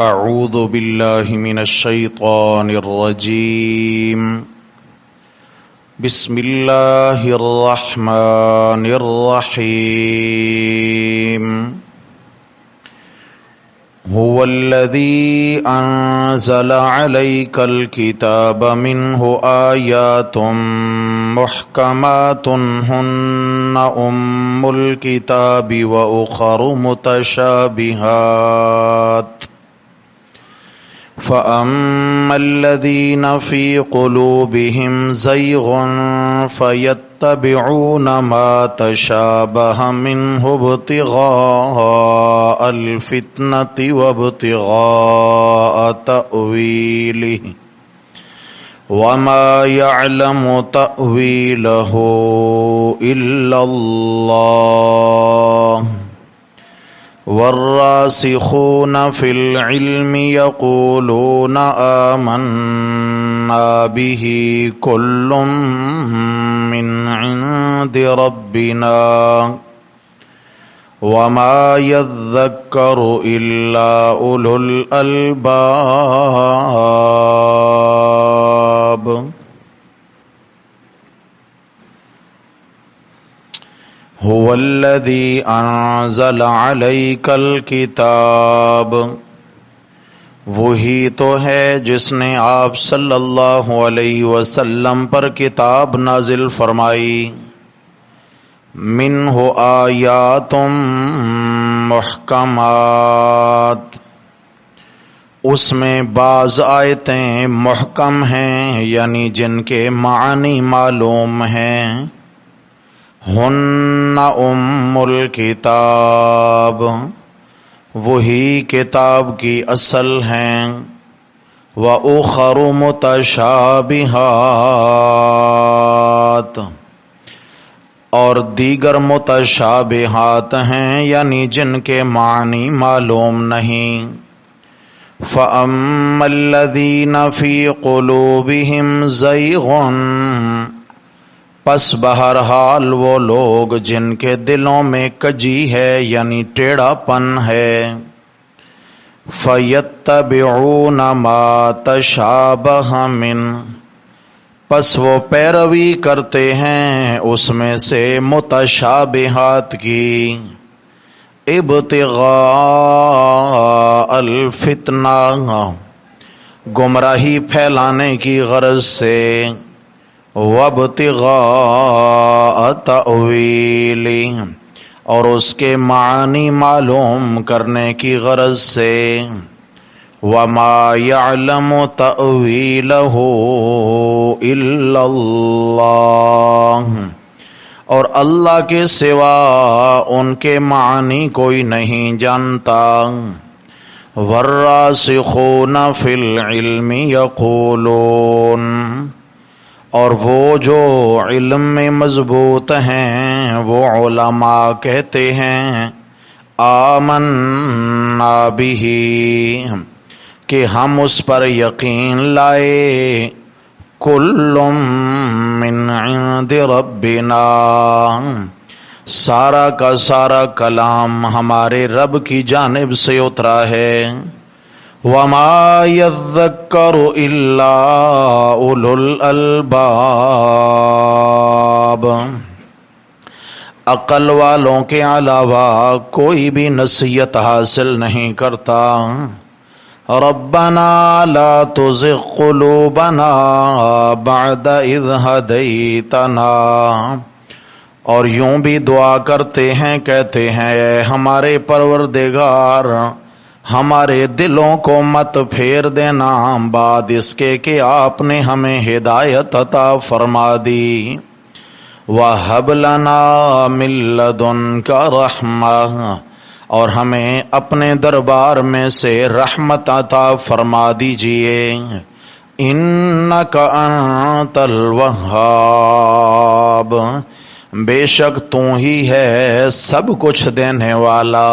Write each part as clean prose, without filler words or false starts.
اعوذ باللہ من الشیطان الرجیم بسم اللہ الرحمن الرحیم هو الذی انزل علیک الکتاب منہ آیات محکمات ہن ام الکتاب واخر متشابہات فَأَمَّا الَّذِينَ فِي قُلُوبِهِمْ زَيْغٌ فَيَتَّبِعُونَ مَا تَشَابَهَ مِنْهُ ابْتِغَاءَ الْفِتْنَةِ وَابْتِغَاءَ تَأْوِيلِهِ وَمَا يَعْلَمُ تَأْوِيلَهُ إِلَّا اللَّهُ والراسخون في العلم يقولون آمنا به كل من عند ربنا وما يذكر إلا أولو الألباب هو الذی انزل علیک الکتاب، وہی تو ہے جس نے آپ صلی اللہ علیہ وسلم پر کتاب نازل فرمائی، منہ آیات محکمات، اس میں بعض آیتیں محکم ہیں یعنی جن کے معنی معلوم ہیں، ہن ام الکتاب، وہی کتاب کی اصل ہیں، وَأُخَرُ مُتَشَابِہَاتٌ، اور دیگر متشابہات ہیں یعنی جن کے معنی معلوم نہیں، فَأَمَّا الَّذِينَ فِي قُلُوبِهِمْ زَيْغٌ، پس بہرحال وہ لوگ جن کے دلوں میں کجی ہے یعنی ٹیڑھا پن ہے، فَيَتَّبِعُونَ مَا تَشَابَهَ مِنْهُ، پس وہ پیروی کرتے ہیں اس میں سے متشابہات کی، ابتغاء الفتنہ، گمراہی پھیلانے کی غرض سے، وابتغاء تأویلہ، اور اس کے معنی معلوم کرنے کی غرض سے، وما یعلم تأویلہ الا اللہ، اور اللہ کے سوا ان کے معنی کوئی نہیں جانتا، والراسخون فی العلم یقولون، اور وہ جو علم میں مضبوط ہیں وہ علماء کہتے ہیں، آمنا بہ، کہ ہم اس پر یقین لائے، کل من عند ربنا، سارا کا سارا کلام ہمارے رب کی جانب سے اترا ہے، وما یذکر الا اولو الالباب، عقل والوں کے علاوہ کوئی بھی نصیحت حاصل نہیں کرتا، ربنا لا تزغ قلوبنا بعد اذ ہدیتنا، اور یوں بھی دعا کرتے ہیں، کہتے ہیں اے ہمارے پروردگار ہمارے دلوں کو مت پھیر دینا بعد اس کے کہ آپ نے ہمیں ہدایت عطا فرما دی، وَهَبْ لَنَا مِن لَّدُنْكَ رَحْمَةً، اور ہمیں اپنے دربار میں سے رحمت عطا فرما دیجئے، اِنَّكَ أَنتَ الْوَهَّابُ، بے شک تو ہی ہے سب کچھ دینے والا،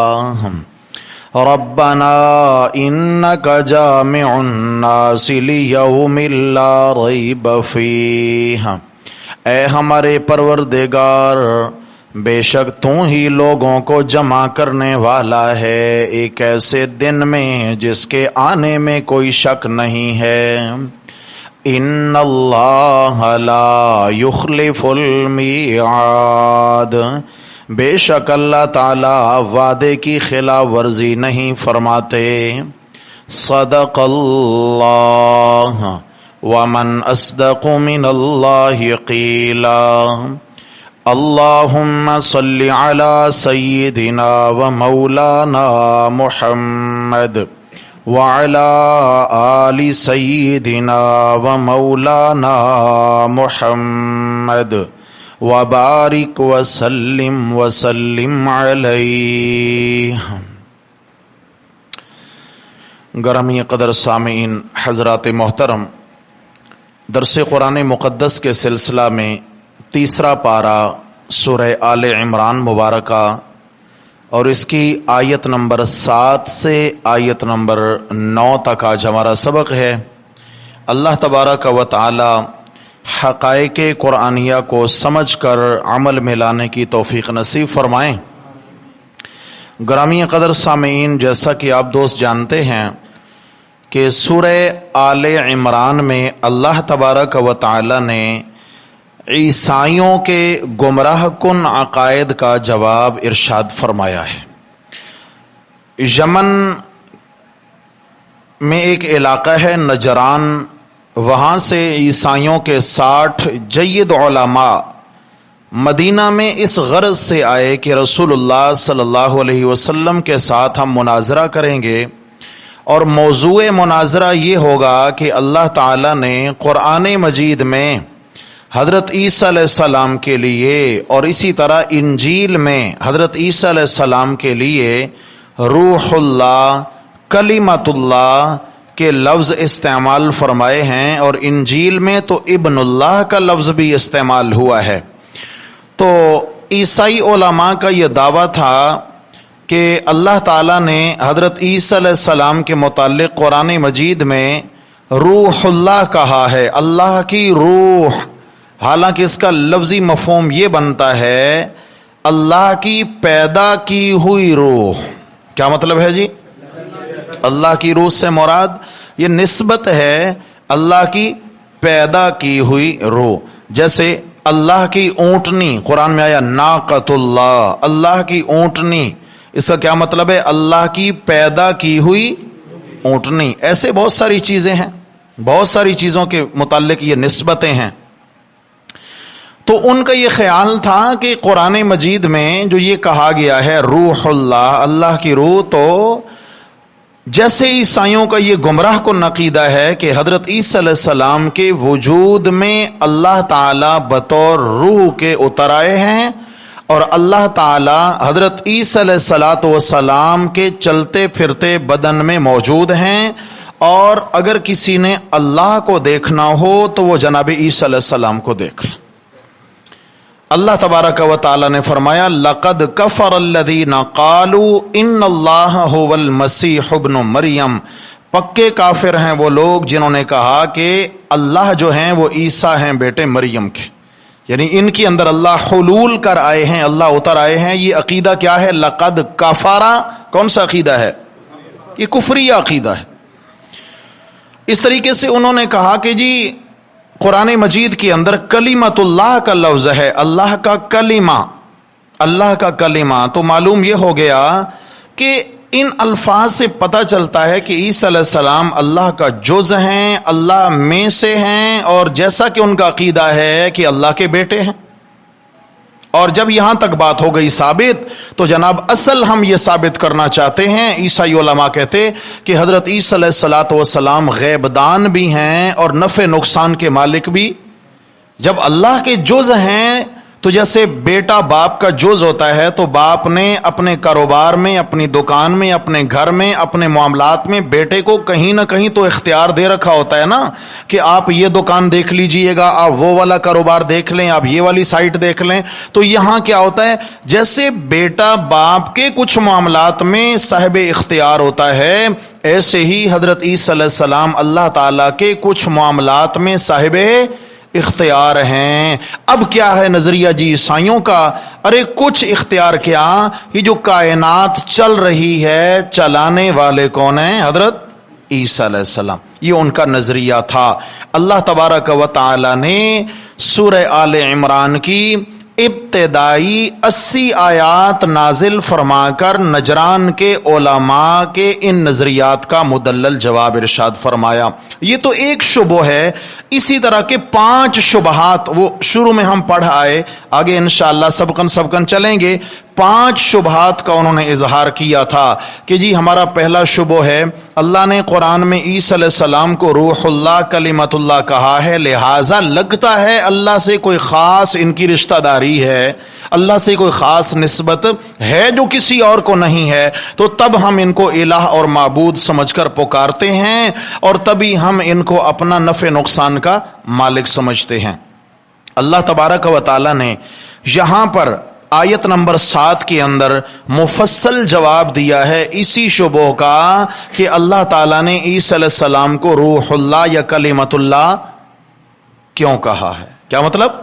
ربنا انک جامع الناس لیوم لا ریب فیہ، اے ہمارے پروردگار بے شک تو ہی لوگوں کو جمع کرنے والا ہے ایک ایسے دن میں جس کے آنے میں کوئی شک نہیں ہے۔ ان اللہ لا یخلف المیعاد، بے شک اللہ تعالی وعدے کی خلاف ورزی نہیں فرماتے۔ صدق اللہ ومن اصدق من اللہ قیلا۔ اللہم صل علی سیدنا و مولانا محمد وعلی آل سیدنا و مولانا محمد وبارک وسلم علیہ۔ گرامی قدر سامعین حضرات محترم، درس قرآن مقدس کے سلسلہ میں تیسرا پارہ سورہ آل عمران مبارکہ اور اس کی آیت نمبر 7 سے آیت نمبر 9 تک آج ہمارا سبق ہے۔ اللہ تبارک و تعالی حقائق قرآنیہ کو سمجھ کر عمل میں لانے کی توفیق نصیب فرمائیں۔ گرامی قدر سامعین، جیسا کہ آپ دوست جانتے ہیں کہ سورہ آل عمران میں اللہ تبارک و تعالی نے عیسائیوں کے گمراہ کن عقائد کا جواب ارشاد فرمایا ہے۔ یمن میں ایک علاقہ ہے نجران، وہاں سے عیسائیوں کے 60 جید علماء مدینہ میں اس غرض سے آئے کہ رسول اللہ صلی اللہ علیہ وسلم کے ساتھ ہم مناظرہ کریں گے، اور موضوع مناظرہ یہ ہوگا کہ اللہ تعالیٰ نے قرآن مجید میں حضرت عیسیٰ علیہ السلام کے لیے اور اسی طرح انجیل میں حضرت عیسیٰ علیہ السلام کے لیے روح اللہ، کلمت اللہ کے لفظ استعمال فرمائے ہیں، اور انجیل میں تو ابن اللہ کا لفظ بھی استعمال ہوا ہے۔ تو عیسائی علماء کا یہ دعویٰ تھا کہ اللہ تعالیٰ نے حضرت عیسیٰ علیہ السلام کے متعلق قرآن مجید میں روح اللہ کہا ہے، اللہ کی روح، حالانکہ اس کا لفظی مفہوم یہ بنتا ہے اللہ کی پیدا کی ہوئی روح۔ کیا مطلب ہے جی؟ اللہ کی روح سے مراد یہ نسبت ہے اللہ کی پیدا کی ہوئی روح۔ جیسے اللہ کی اونٹنی، قرآن میں آیا ناقۃ اللہ، اللہ کی اونٹنی، اس کا کیا مطلب ہے؟ اللہ کی پیدا کی ہوئی اونٹنی۔ ایسے بہت ساری چیزیں ہیں، بہت ساری چیزوں کے متعلق یہ نسبتیں ہیں۔ تو ان کا یہ خیال تھا کہ قرآن مجید میں جو یہ کہا گیا ہے روح اللہ، اللہ کی روح، تو جیسے عیسائیوں کا یہ گمراہ کن عقیدہ ہے کہ حضرت عیسیٰ علیہ السلام کے وجود میں اللہ تعالیٰ بطور روح کے اتر آئے ہیں، اور اللہ تعالیٰ حضرت عیسیٰ علیہ السلام کے چلتے پھرتے بدن میں موجود ہیں، اور اگر کسی نے اللہ کو دیکھنا ہو تو وہ جناب عیسیٰ علیہ السلام کو دیکھ لے۔ اللہ تبارک و تعالی نے فرمایا لقد کفر الذین قالوا ان اللہ هو المسیح ابن مریم، پکے کافر ہیں وہ لوگ جنہوں نے کہا کہ اللہ جو ہیں وہ عیسیٰ ہیں بیٹے مریم کے، یعنی ان کے اندر اللہ حلول کر آئے ہیں، اللہ اتر آئے ہیں۔ یہ عقیدہ کیا ہے؟ لقد کفر، کون سا عقیدہ ہے؟ یہ کفری عقیدہ ہے۔ اس طریقے سے انہوں نے کہا کہ جی قرآن مجید کے اندر کلمت اللہ کا لفظ ہے، اللہ کا کلمہ، اللہ کا کلمہ، تو معلوم یہ ہو گیا کہ ان الفاظ سے پتہ چلتا ہے کہ عیسیٰ علیہ السلام اللہ کا جز ہیں، اللہ میں سے ہیں، اور جیسا کہ ان کا عقیدہ ہے کہ اللہ کے بیٹے ہیں۔ اور جب یہاں تک بات ہو گئی ثابت، تو جناب اصل ہم یہ ثابت کرنا چاہتے ہیں، عیسائی علماء کہتے کہ حضرت عیسیٰ علیہ السلام غیب دان بھی ہیں اور نفع نقصان کے مالک بھی۔ جب اللہ کے جز ہیں تو جیسے بیٹا باپ کا جز ہوتا ہے، تو باپ نے اپنے کاروبار میں، اپنی دکان میں، اپنے گھر میں، اپنے معاملات میں بیٹے کو کہیں نہ کہیں تو اختیار دے رکھا ہوتا ہے نا، کہ آپ یہ دکان دیکھ لیجئے گا، آپ وہ والا کاروبار دیکھ لیں، آپ یہ والی سائٹ دیکھ لیں۔ تو یہاں کیا ہوتا ہے، جیسے بیٹا باپ کے کچھ معاملات میں صاحب اختیار ہوتا ہے، ایسے ہی حضرت عیسیٰ علیہ السلام اللہ تعالیٰ کے کچھ معاملات میں صاحب اختیار ہیں۔ اب کیا ہے نظریہ جی عیسائیوں کا؟ ارے کچھ اختیار کیا، یہ جو کائنات چل رہی ہے چلانے والے کون ہیں؟ حضرت عیسیٰ علیہ السلام۔ یہ ان کا نظریہ تھا۔ اللہ تبارک و تعالی نے سورہ آل عمران کی ابتدائی 80 آیات نازل فرما کر نجران کے علماء کے ان نظریات کا مدلل جواب ارشاد فرمایا۔ یہ تو ایک شبہ ہے، اسی طرح کے 5 شبہات وہ شروع میں ہم پڑھ آئے، آگے انشاءاللہ سبقن چلیں گے۔ 5 شبہات کا انہوں نے اظہار کیا تھا کہ جی ہمارا پہلا شبہ ہے، اللہ نے قرآن میں عیسیٰ علیہ السلام کو روح اللہ کلمت اللہ کہا ہے، لہٰذا لگتا ہے اللہ سے کوئی خاص ان کی رشتہ داری ہے، اللہ سے کوئی خاص نسبت ہے جو کسی اور کو نہیں ہے، تو تب ہم ان کو الہ اور معبود سمجھ کر پکارتے ہیں اور تبھی ہم ان کو اپنا نفع نقصان کا مالک سمجھتے ہیں۔ اللہ تبارک و تعالی نے یہاں پر آیت نمبر 7 کے اندر مفصل جواب دیا ہے اسی شبہ کا کہ اللہ تعالیٰ نے عیسیٰ علیہ السلام کو روح اللہ یا کلمت اللہ کیوں کہا ہے، کیا مطلب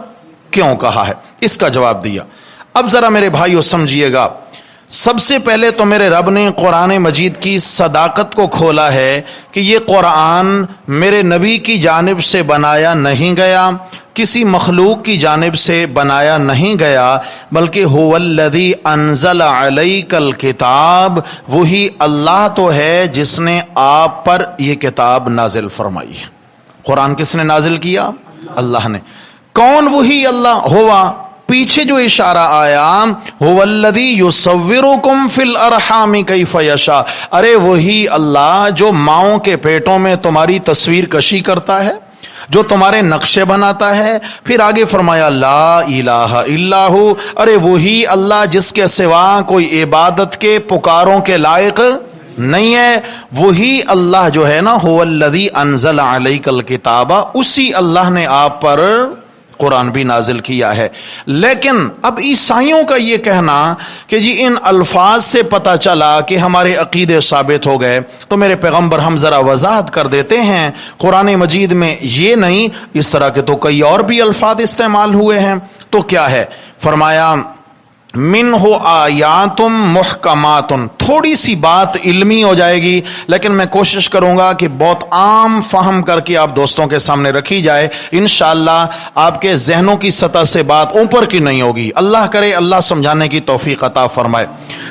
کیوں کہا ہے، اس کا جواب دیا۔ اب ذرا میرے بھائیو سمجھیے گا، سب سے پہلے تو میرے رب نے قرآن مجید کی صداقت کو کھولا ہے کہ یہ قرآن میرے نبی کی جانب سے بنایا نہیں گیا، کسی مخلوق کی جانب سے بنایا نہیں گیا، بلکہ هو الذی انزل علیک الکتاب، وہی اللہ تو ہے جس نے آپ پر یہ کتاب نازل فرمائی ہے۔ قرآن کس نے نازل کیا؟ اللہ نے۔ کون وہی اللہ؟ ہوا پیچھے جو اشارہ آیا هو الذی یصورکم فی الارحام کیف یشاء، ارے وہی اللہ جو ماؤں کے پیٹوں میں تمہاری تصویر کشی کرتا ہے، جو تمہارے نقشے بناتا ہے۔ پھر آگے فرمایا لا الہ الا ہو، ارے وہی اللہ جس کے سوا کوئی عبادت کے پکاروں کے لائق نہیں ہے، وہی اللہ جو ہے نا هو الذی انزل علیک الکتاب، اسی اللہ نے آپ پر قرآن بھی نازل کیا ہے۔ لیکن اب عیسائیوں کا یہ کہنا کہ جی ان الفاظ سے پتہ چلا کہ ہمارے عقیدے ثابت ہو گئے، تو میرے پیغمبر ہم ذرا وضاحت کر دیتے ہیں، قرآن مجید میں یہ نہیں، اس طرح کے تو کئی اور بھی الفاظ استعمال ہوئے ہیں۔ تو کیا ہے؟ فرمایا منہ آیات محکمات، تھوڑی سی بات علمی ہو جائے گی لیکن میں کوشش کروں گا کہ بہت عام فہم کر کے آپ دوستوں کے سامنے رکھی جائے، انشاءاللہ آپ کے ذہنوں کی سطح سے بات اوپر کی نہیں ہوگی، اللہ کرے اللہ سمجھانے کی توفیق عطا فرمائے۔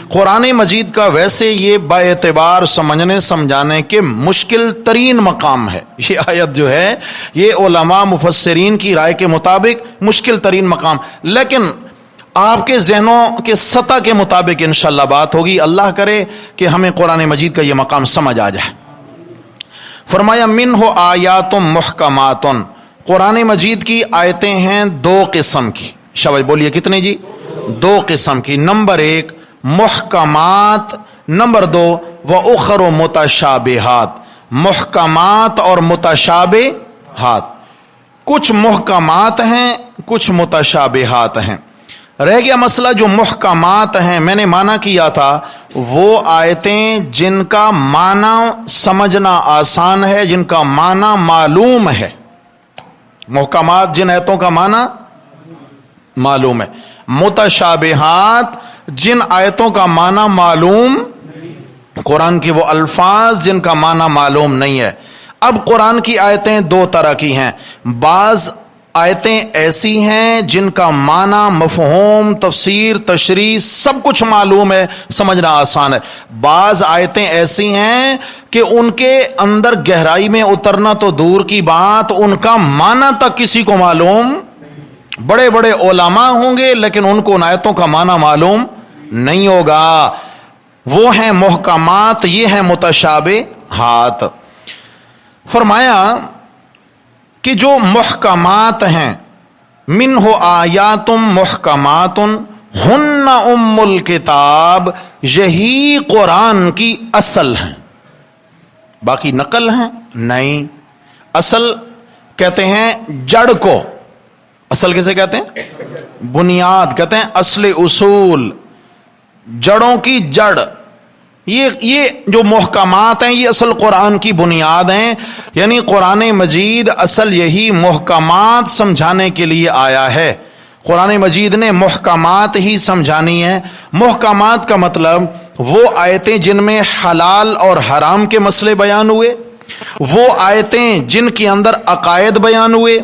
قرآن مجید کا ویسے یہ با اعتبار سمجھنے سمجھانے کے مشکل ترین مقام ہے، یہ آیت جو ہے یہ علماء مفسرین کی رائے کے مطابق مشکل ترین مقام، لیکن آپ کے ذہنوں کے سطح کے مطابق انشاءاللہ بات ہوگی، اللہ کرے کہ ہمیں قرآن مجید کا یہ مقام سمجھ آ جائے۔ فرمایا منہ آیات محکمات، قرآن مجید کی آیتیں ہیں 2 قسم کی، شاباش بولیے کتنی جی؟ 2 قسم کی۔ نمبر 1 محکمات، نمبر 2 وَأُخَرُ مُتَشَابِهَاتِ، محکمات اور متشابہات، کچھ محکمات ہیں کچھ متشابہات ہیں۔ رہ گیا مسئلہ جو محکمات ہیں، میں نے معنی کیا تھا وہ آیتیں جن کا معنی سمجھنا آسان ہے، جن کا معنی معلوم ہے، محکمات جن آیتوں کا معنی معلوم ہے، متشابہات جن آیتوں کا معنی معلوم، قرآن کی وہ الفاظ جن کا معنی معلوم نہیں ہے۔ اب قرآن کی آیتیں 2 طرح کی ہیں، بعض آیتیں ایسی ہیں جن کا معنی مفہوم تفسیر تشریح سب کچھ معلوم ہے، سمجھنا آسان ہے، بعض آیتیں ایسی ہیں کہ ان کے اندر گہرائی میں اترنا تو دور کی بات، ان کا معنی تک کسی کو معلوم، بڑے بڑے علماء ہوں گے لیکن ان کو ان آیتوں کا معنی معلوم نہیں ہوگا، وہ ہیں محکمات، یہ ہیں متشابہات۔ فرمایا کہ جو محکمات ہیں، منہ آیات محکمات ہن ام الکتاب، یہی قرآن کی اصل ہیں، باقی نقل ہیں نہیں، اصل کہتے ہیں جڑ کو، اصل کسے کہتے ہیں؟ بنیاد کہتے ہیں، اصل اصول، جڑوں کی جڑ، یہ جو محکمات ہیں یہ اصل قرآن کی بنیاد ہیں، یعنی قرآن مجید اصل یہی محکمات سمجھانے کے لیے آیا ہے۔ قرآن مجید نے محکمات ہی سمجھانی ہے۔ محکمات کا مطلب وہ آیتیں جن میں حلال اور حرام کے مسئلے بیان ہوئے، وہ آیتیں جن کے اندر عقائد بیان ہوئے،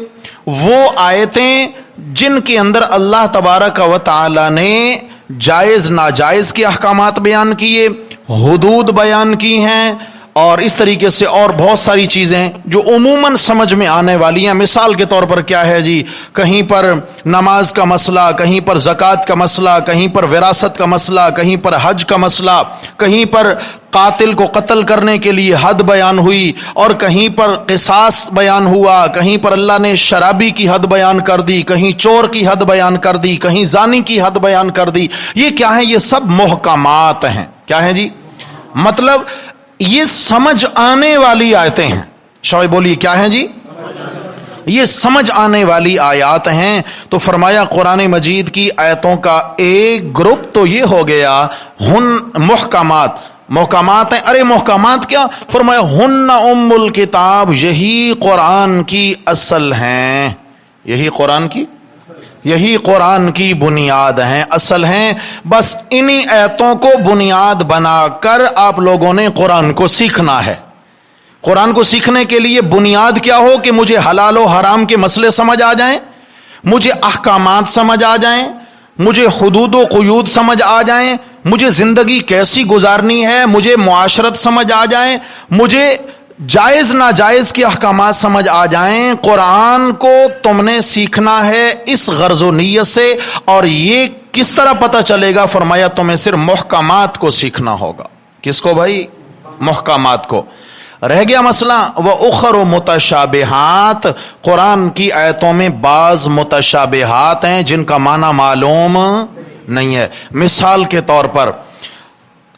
وہ آیتیں جن کے اندر اللہ تبارک و تعالی نے جائز ناجائز کے احکامات بیان کیے، حدود بیان کی ہیں، اور اس طریقے سے اور بہت ساری چیزیں جو عموماً سمجھ میں آنے والی ہیں۔ مثال کے طور پر کیا ہے جی، کہیں پر نماز کا مسئلہ، کہیں پر زکوٰۃ کا مسئلہ، کہیں پر وراثت کا مسئلہ، کہیں پر حج کا مسئلہ، کہیں پر قاتل کو قتل کرنے کے لیے حد بیان ہوئی، اور کہیں پر قصاص بیان ہوا، کہیں پر اللہ نے شرابی کی حد بیان کر دی، کہیں چور کی حد بیان کر دی، کہیں زانی کی حد بیان کر دی۔ یہ کیا ہے؟ یہ سب محکمات ہیں۔ کیا ہے جی؟ مطلب یہ سمجھ آنے والی آیتیں ہیں۔ شاید بولیے کیا ہیں جی؟ یہ سمجھ آنے والی آیات ہیں۔ تو فرمایا قرآن مجید کی آیتوں کا ایک گروپ تو یہ ہو گیا ہن محکمات۔ محکمات ہیں، ارے محکمات کیا؟ فرمایا ہن ام الکتاب، یہی قرآن کی اصل ہیں، یہی قرآن کی بنیاد ہیں، اصل ہیں۔ بس انہی آیتوں کو بنیاد بنا کر آپ لوگوں نے قرآن کو سیکھنا ہے۔ قرآن کو سیکھنے کے لیے بنیاد کیا ہو کہ مجھے حلال و حرام کے مسئلے سمجھ آ جائیں، مجھے احکامات سمجھ آ جائیں، مجھے حدود و قیود سمجھ آ جائیں، مجھے زندگی کیسی گزارنی ہے، مجھے معاشرت سمجھ آ جائیں، مجھے جائز ناجائز کے احکامات سمجھ آ جائیں۔ قرآن کو تم نے سیکھنا ہے اس غرض و نیت سے۔ اور یہ کس طرح پتہ چلے گا؟ فرمایا تمہیں صرف محکمات کو سیکھنا ہوگا۔ کس کو بھائی؟ محکمات کو۔ رہ گیا مسئلہ وَأُخَرُ مُتَشَابِهَاتٌ، قرآن کی آیتوں میں بعض متشابہات ہیں جن کا معنی معلوم نہیں ہے۔ مثال کے طور پر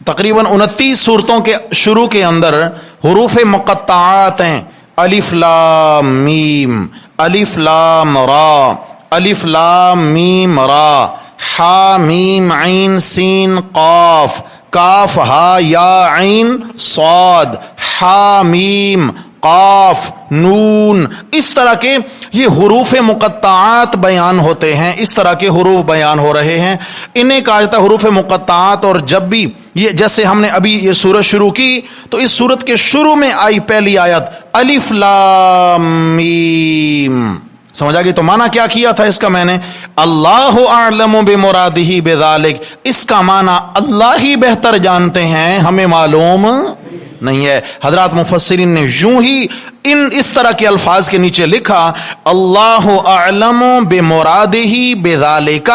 تقریباً 29 صورتوں کے شروع کے اندر حروف مقطعات ہیں، الف لام میم، الف لام را، الف لام میم را، حا میم عین سین قاف، کاف ہا یا عین صاد، حا میم قاف نون، اس طرح کے یہ حروف مقطعات بیان ہوتے ہیں، اس طرح کے حروف بیان ہو رہے ہیں، انہیں کہا جاتا ہے حروف مقطعات۔ اور جب بھی یہ جیسے ہم نے ابھی یہ سورت شروع کی تو اس سورت کے شروع میں آئی پہلی آیت الف لام میم، سمجھ آ گئی؟ تو معنی کیا کیا تھا اس کا میں نے؟ اللہ اعلم بمرادہ بذالک، اس کا معنی اللہ ہی بہتر جانتے ہیں، ہمیں معلوم نہیں ہے۔ حضرات مفسرین نے یوں ہی اس طرح کے الفاظ کے نیچے لکھا اللہ اعلم بمرادہ بذالک،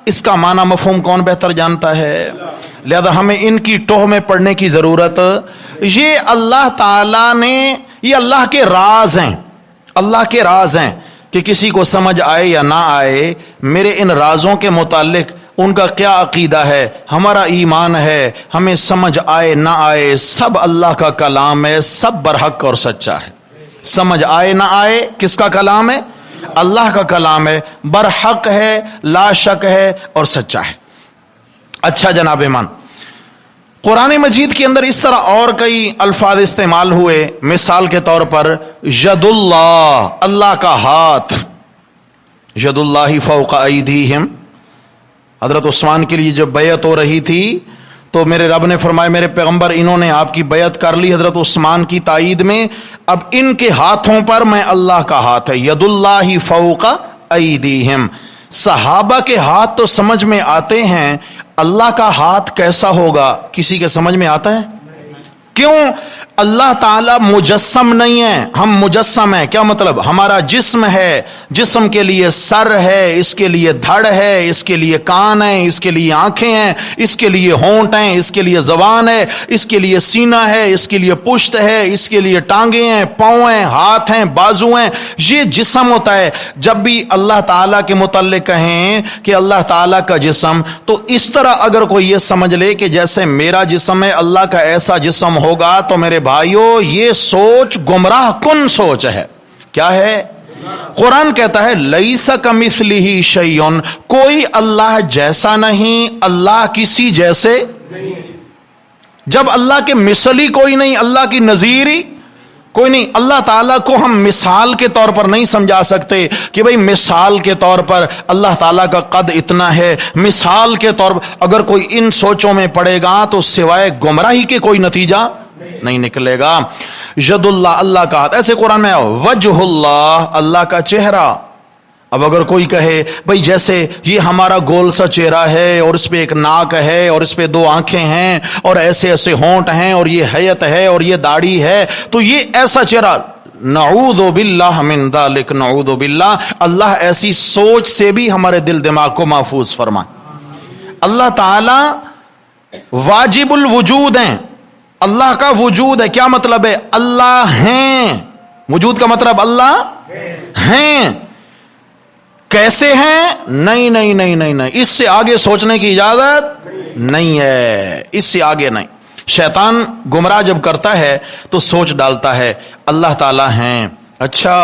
اس کا معنی مفہوم کون بہتر جانتا ہے؟ لہذا ہمیں ان کی ٹوہ میں پڑھنے کی ضرورت۔ یہ اللہ تعالی نے، یہ اللہ کے راز ہیں، اللہ کے راز ہیں کہ کسی کو سمجھ آئے یا نہ آئے، میرے ان رازوں کے متعلق ان کا کیا عقیدہ ہے، ہمارا ایمان ہے، ہمیں سمجھ آئے نہ آئے، سب اللہ کا کلام ہے، سب برحق اور سچا ہے۔ سمجھ آئے نہ آئے کس کا کلام ہے؟ اللہ کا کلام ہے، برحق ہے، لا شک ہے اور سچا ہے۔ اچھا جناب ایمان، قرآن مجید کے اندر اس طرح اور کئی الفاظ استعمال ہوئے۔ مثال کے طور پر ید اللہ، اللہ کا ہاتھ، ید اللہ فوق ایدیہم۔ حضرت عثمان کے لیے جب بیعت ہو رہی تھی تو میرے رب نے فرمایا میرے پیغمبر انہوں نے آپ کی بیعت کر لی حضرت عثمان کی تائید میں، اب ان کے ہاتھوں پر میں اللہ کا ہاتھ ہے، ید اللہ فوق ایدیہم۔ صحابہ کے ہاتھ تو سمجھ میں آتے ہیں، اللہ کا ہاتھ کیسا ہوگا کسی کے سمجھ میں آتا ہے؟ کیوں؟ اللہ تعالیٰ مجسم نہیں ہے، ہم مجسم ہیں۔ کیا مطلب؟ ہمارا جسم ہے، جسم کے لیے سر ہے، اس کے لیے دھڑ ہے، اس کے لیے کان ہیں، اس کے لیے آنکھیں ہیں، اس کے لیے ہونٹ ہیں، اس کے لیے زبان ہے، اس کے لیے سینہ ہے، اس کے لیے پشت ہے، اس کے لیے ٹانگیں ہیں، پاؤں ہیں، ہاتھ ہیں، بازو ہیں، یہ جسم ہوتا ہے۔ جب بھی اللہ تعالیٰ کے متعلق کہیں کہ اللہ تعالیٰ کا جسم، تو اس طرح اگر کوئی یہ سمجھ لے کہ جیسے میرا جسم ہے اللہ کا ایسا جسم ہوگا، تو میرے بھائیو یہ سوچ گمراہ کن سوچ ہے۔ کیا ہے؟ قرآن کہتا ہے لیس کمثلہ شیء، کوئی اللہ جیسا نہیں، اللہ کسی جیسے جب اللہ کے مثل ہی کوئی نہیں، اللہ کی نظیر ہی کوئی نہیں، اللہ تعالیٰ کو ہم مثال کے طور پر نہیں سمجھا سکتے کہ بھئی مثال کے طور پر اللہ تعالیٰ کا قد اتنا ہے، مثال کے طور پر اگر کوئی ان سوچوں میں پڑے گا تو سوائے گمراہی کے کوئی نتیجہ نہیں نکلے گا۔ ید اللہ، اللہ کا ہاتھ، ایسے قرآن میں وجہ اللہ، اللہ کا چہرہ۔ اب اگر کوئی کہے بھئی جیسے یہ ہمارا گول سا چہرہ ہے اور اس پہ ایک ناک ہے اور اس پہ 2 آنکھیں ہیں اور ایسے ایسے ہونٹ ہیں اور یہ حیت ہے اور یہ داڑھی ہے تو یہ ایسا چہرہ، نعوذ باللہ من ذالک، نعوذ باللہ، اللہ ایسی سوچ سے بھی ہمارے دل دماغ کو محفوظ فرمائے۔ اللہ تعالی واجب الوجود ہیں، اللہ کا وجود ہے، کیا مطلب ہے؟ اللہ ہیں، وجود کا مطلب اللہ ہیں۔ کیسے ہیں؟ نہیں نہیں نہیں نہیں نہیں، اس سے آگے سوچنے کی اجازت نہیں ہے، اس سے آگے نہیں۔ شیطان گمراہ جب کرتا ہے تو سوچ ڈالتا ہے اللہ تعالیٰ ہیں، اچھا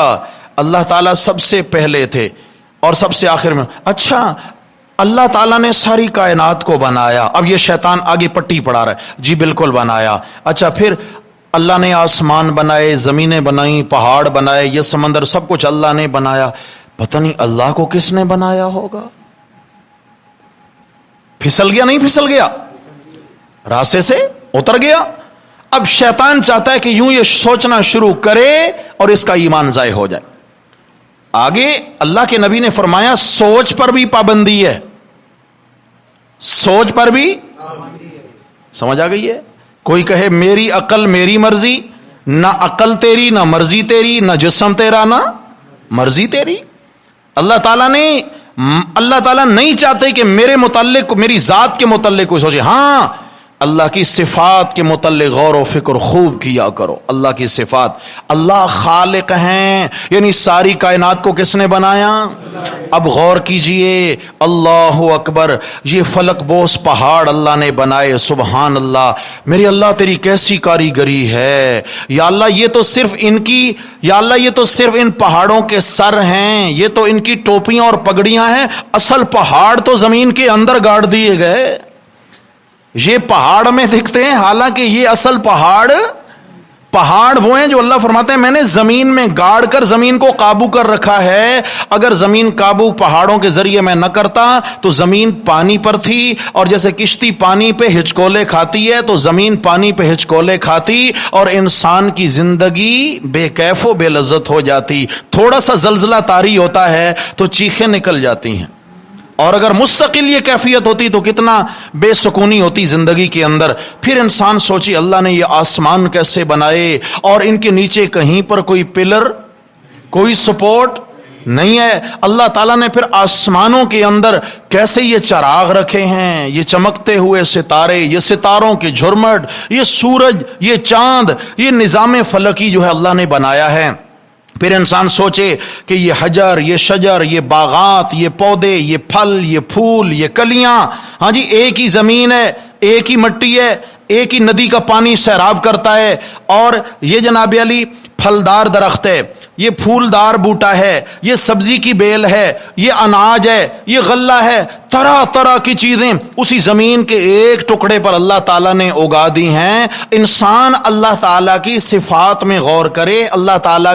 اللہ تعالیٰ سب سے پہلے تھے اور سب سے آخر میں، اچھا اللہ تعالیٰ نے ساری کائنات کو بنایا۔ اب یہ شیطان آگے پٹی پڑا رہا ہے، جی بالکل بنایا۔ اچھا پھر اللہ نے آسمان بنائے، زمینیں بنائیں، پہاڑ بنائے، یہ سمندر، سب کچھ اللہ نے بنایا، پتہ نہیں اللہ کو کس نے بنایا ہوگا؟ پھسل گیا؟ نہیں پھسل گیا، راستے سے اتر گیا۔ اب شیطان چاہتا ہے کہ یوں یہ سوچنا شروع کرے اور اس کا ایمان ضائع ہو جائے۔ آگے اللہ کے نبی نے فرمایا سوچ پر بھی پابندی ہے، سوچ پر بھی، سمجھ آ گئی ہے؟ کوئی کہے میری عقل میری مرضی، نہ عقل تیری نہ مرضی تیری، نہ جسم تیرا نہ مرضی تیری۔ اللہ تعالیٰ نہیں چاہتے کہ میرے متعلق، میری ذات کے متعلق کوئی سوچے، ہاں اللہ کی صفات کے متعلق غور و فکر خوب کیا کرو۔ اللہ کی صفات، اللہ خالق ہیں، یعنی ساری کائنات کو کس نے بنایا؟ اب غور کیجئے، اللہ اکبر، یہ فلک بوس پہاڑ اللہ نے بنائے، سبحان اللہ، میرے اللہ تیری کیسی کاریگری ہے، یا اللہ یہ تو صرف ان کی، یا اللہ یہ تو صرف ان پہاڑوں کے سر ہیں، یہ تو ان کی ٹوپیاں اور پگڑیاں ہیں، اصل پہاڑ تو زمین کے اندر گاڑ دیے گئے، یہ پہاڑ میں دکھتے ہیں، حالانکہ یہ اصل پہاڑ وہ ہیں جو اللہ فرماتے ہیں میں نے زمین میں گاڑ کر زمین کو قابو کر رکھا ہے۔ اگر زمین قابو پہاڑوں کے ذریعے میں نہ کرتا تو زمین پانی پر تھی، اور جیسے کشتی پانی پہ ہچکولے کھاتی ہے تو زمین پانی پہ ہچکولے کھاتی اور انسان کی زندگی بے کیف و بے لذت ہو جاتی۔ تھوڑا سا زلزلہ طاری ہوتا ہے تو چیخیں نکل جاتی ہیں، اور اگر مستقل یہ کیفیت ہوتی تو کتنا بے سکونی ہوتی زندگی کے اندر۔ پھر انسان سوچی اللہ نے یہ آسمان کیسے بنائے اور ان کے نیچے کہیں پر کوئی پلر، کوئی سپورٹ نہیں ہے۔ اللہ تعالیٰ نے پھر آسمانوں کے اندر کیسے یہ چراغ رکھے ہیں، یہ چمکتے ہوئے ستارے، یہ ستاروں کے جھرمٹ، یہ سورج، یہ چاند، یہ نظام فلکی جو ہے اللہ نے بنایا ہے۔ پھر انسان سوچے کہ یہ حجر، یہ شجر، یہ باغات، یہ پودے، یہ پھل، یہ پھول، یہ کلیاں، ہاں جی ایک ہی زمین ہے، ایک ہی مٹی ہے، ایک ہی ندی کا پانی سیراب کرتا ہے، اور یہ جناب علی پھلدار درخت ہے، یہ پھولدار بوٹا ہے، یہ سبزی کی بیل ہے، یہ اناج ہے، یہ غلہ ہے، طرح طرح کی چیزیں اسی زمین کے ایک ٹکڑے پر اللہ تعالیٰ نے اگا دی ہیں۔ انسان اللہ تعالیٰ کی صفات میں غور کرے، اللہ تعالیٰ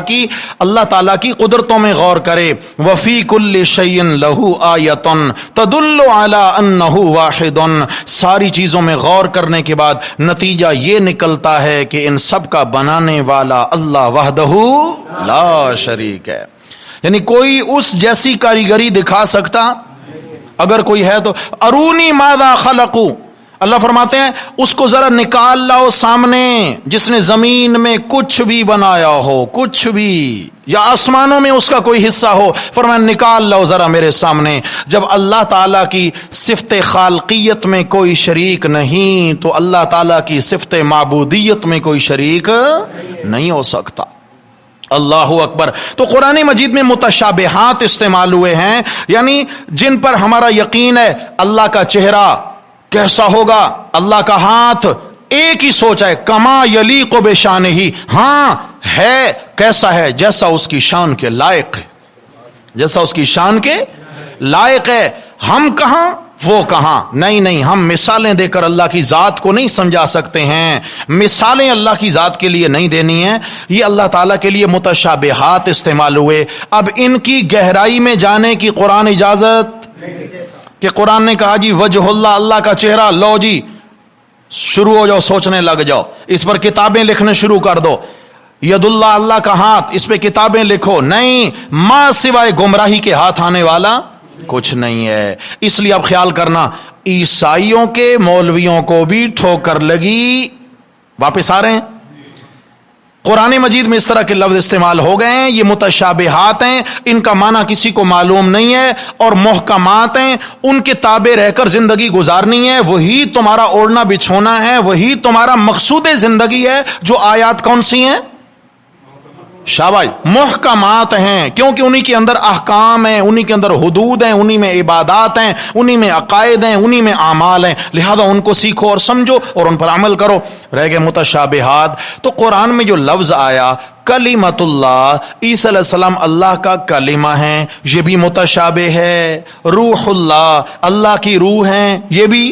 کی قدرتوں میں غور کرے۔ وفی کل شیء لہ آیۃ تدل علی انہ واحد، ساری چیزوں میں غور کرنے کے بعد نتیجہ یہ نکلتا ہے کہ ان سب کا بنانے والا اللہ وحدہ لا شریک ہے، یعنی کوئی اس جیسی کاریگری دکھا سکتا؟ اگر کوئی ہے تو ارونی ماذا خلقو، اللہ فرماتے ہیں اس کو ذرا نکال لاؤ سامنے، جس نے زمین میں کچھ بھی بنایا ہو، کچھ بھی، یا آسمانوں میں اس کا کوئی حصہ ہو، فرمایا نکال لاؤ ذرا میرے سامنے۔ جب اللہ تعالیٰ کی صفت خالقیت میں کوئی شریک نہیں تو اللہ تعالیٰ کی صفت معبودیت میں کوئی شریک نہیں ہو سکتا۔ اللہ اکبر۔ تو قرآن مجید میں متشابہات استعمال ہوئے ہیں، یعنی جن پر ہمارا یقین ہے۔ اللہ کا چہرہ کیسا ہوگا، اللہ کا ہاتھ، ایک ہی سوچ ہے، کما یلیق بشانہ، ہاں ہے کیسا ہے، جیسا اس کی شان کے لائق ہے، جیسا اس کی شان کے لائق ہے۔ ہم کہاں، وہ کہاں؟ نہیں، ہم مثالیں دے کر اللہ کی ذات کو نہیں سمجھا سکتے ہیں، مثالیں اللہ کی ذات کے لیے نہیں دینی ہیں، یہ اللہ تعالیٰ کے لیے متشابہات استعمال ہوئے۔ اب ان کی گہرائی میں جانے کی قرآن اجازت کہ قرآن نے کہا جی وجہ اللہ، اللہ کا چہرہ، لو جی شروع ہو جاؤ، سوچنے لگ جاؤ، اس پر کتابیں لکھنے شروع کر دو، ید اللہ، اللہ کا ہاتھ، اس پہ کتابیں لکھو۔ نہیں، ماں سوائے گمراہی کے ہاتھ آنے والا کچھ نہیں ہے۔ اس لیے اب خیال کرنا، عیسائیوں کے مولویوں کو بھی ٹھوکر لگی، واپس آ رہے ہیں۔ قرآن مجید میں اس طرح کے لفظ استعمال ہو گئے ہیں، یہ متشابہات ہیں، ان کا معنی کسی کو معلوم نہیں ہے، اور محکمات ہیں، ان کے تابع رہ کر زندگی گزارنی ہے، وہی تمہارا اوڑھنا بچھونا ہے، وہی تمہارا مقصود زندگی ہے۔ جو آیات کون سی ہیں؟ شاباش، محکمات ہیں، کیونکہ انہی کے اندر احکام ہیں، انہی کے اندر حدود ہیں، انہی میں عبادات ہیں، انہی میں عقائد ہیں، انہی میں اعمال ہیں، لہذا ان کو سیکھو اور سمجھو اور ان پر عمل کرو۔ رہ گئے متشابہات، تو قرآن میں جو لفظ آیا کلمت اللہ، عیسیٰ علیہ السلام اللہ کا کلمہ ہیں، یہ بھی متشابہ ہے۔ روح اللہ، اللہ کی روح ہیں، یہ بھی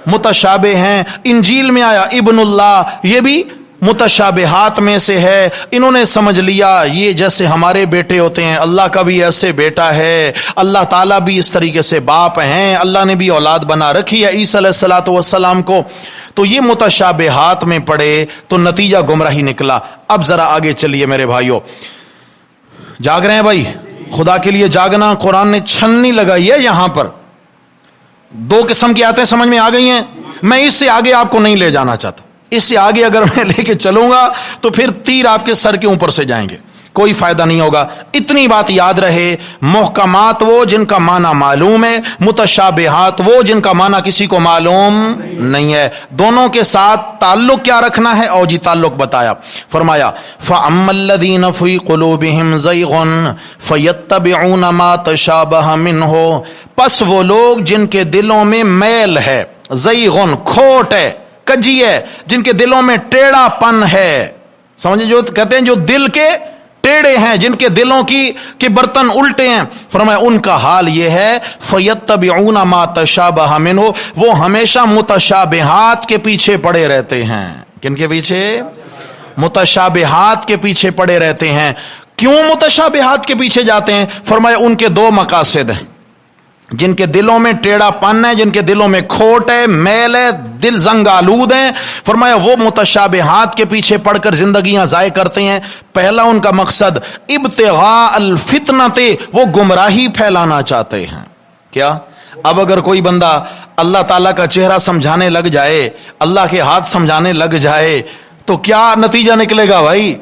متشابہ ہیں۔ انجیل میں آیا ابن اللہ، یہ بھی متشابہات میں سے ہے۔ انہوں نے سمجھ لیا یہ جیسے ہمارے بیٹے ہوتے ہیں، اللہ کا بھی ایسے بیٹا ہے، اللہ تعالیٰ بھی اس طریقے سے باپ ہیں، اللہ نے بھی اولاد بنا رکھی ہے عیسیٰ علیہ الصلوۃ والسلام کو۔ تو یہ متشابہات میں پڑے تو نتیجہ گمراہی نکلا۔ اب ذرا آگے چلیے میرے بھائیوں، جاگ رہے ہیں بھائی؟ خدا کے لیے جاگنا، قرآن نے چھلنی لگائی ہے یہاں پر۔ دو قسم کی آیتیں سمجھ میں آ گئی ہیں، میں اس سے آگے آپ کو نہیں لے جانا چاہتا، اس سے آگے اگر میں لے کے چلوں گا تو پھر تیر آپ کے سر کے اوپر سے جائیں گے، کوئی فائدہ نہیں ہوگا۔ اتنی بات یاد رہے، محکمات وہ جن کا معنی معلوم ہے، متشابہات وہ جن کا معنی کسی کو معلوم نہیں ہے۔ دونوں کے ساتھ تعلق کیا رکھنا ہے؟ اور جی تعلق بتایا، فرمایا فَأَمَّا الَّذِينَ فِي قُلُوبِهِمْ زَيْغٌ فَيَتَّبِعُونَ مَا تَشَابَهَ مِنْهُ، پس وہ لوگ جن کے دلوں میں میل ہے، زیغن کھوٹ ہے، کجی ہے، جن کے دلوں میں ٹیڑھا پن ہے، سمجھے، جو کہتے ہیں جو دل کے ٹیڑے ہیں، جن کے دلوں کے برتن الٹے ہیں، فرمایا ان کا حال یہ ہے فَيَتَّبِعُونَ مَا تَشَابَهَ مِنْهُ، وہ ہمیشہ متشابہات کے پیچھے پڑے رہتے ہیں۔ کن کے پیچھے؟ متشابہات کے پیچھے پڑے رہتے ہیں۔ کیوں متشابہات کے پیچھے جاتے ہیں؟ فرمایا ان کے دو مقاصد ہیں، جن کے دلوں میں ٹیڑھا پن ہے، جن کے دلوں میں کھوٹ ہے، میل ہے، دل زنگ آلود ہیں، فرمایا وہ متشابہات کے پیچھے پڑھ کر زندگیاں ضائع کرتے ہیں۔ پہلا ان کا مقصد ابتغاء الفتنۃ، وہ گمراہی پھیلانا چاہتے ہیں۔ کیا؟ اب اگر کوئی بندہ اللہ تعالیٰ کا چہرہ سمجھانے لگ جائے، اللہ کے ہاتھ سمجھانے لگ جائے، تو کیا نتیجہ نکلے گا بھائی؟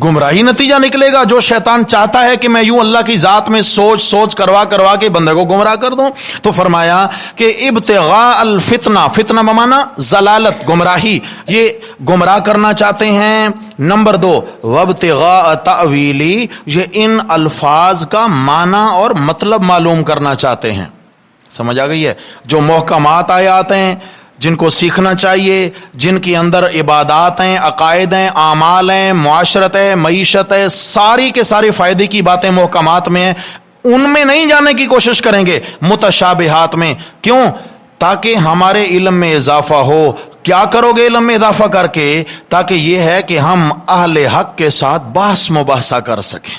گمراہی نتیجہ نکلے گا۔ جو شیطان چاہتا ہے کہ میں یوں اللہ کی ذات میں سوچ کروا کے بندے کو گمراہ کر دوں، تو فرمایا کہ ابتغاء الفتنہ، فتنہ بمانا ضلالت، گمراہی، یہ گمراہ کرنا چاہتے ہیں۔ نمبر 2 وابتغاء تأویلی، یہ ان الفاظ کا معنی اور مطلب معلوم کرنا چاہتے ہیں۔ سمجھ آ گئی ہے؟ جو محکمات آیات ہیں جن کو سیکھنا چاہیے، جن کے اندر عبادات ہیں، عقائد ہیں، اعمال ہیں، معاشرت ہے، معیشت ہے، ساری کے سارے فائدے کی باتیں محکمات میں ہیں، ان میں نہیں جانے کی کوشش کریں گے، متشابہات میں۔ کیوں؟ تاکہ ہمارے علم میں اضافہ ہو۔ کیا کرو گے علم میں اضافہ کر کے؟ تاکہ یہ ہے کہ ہم اہل حق کے ساتھ بحث مباحثہ کر سکیں،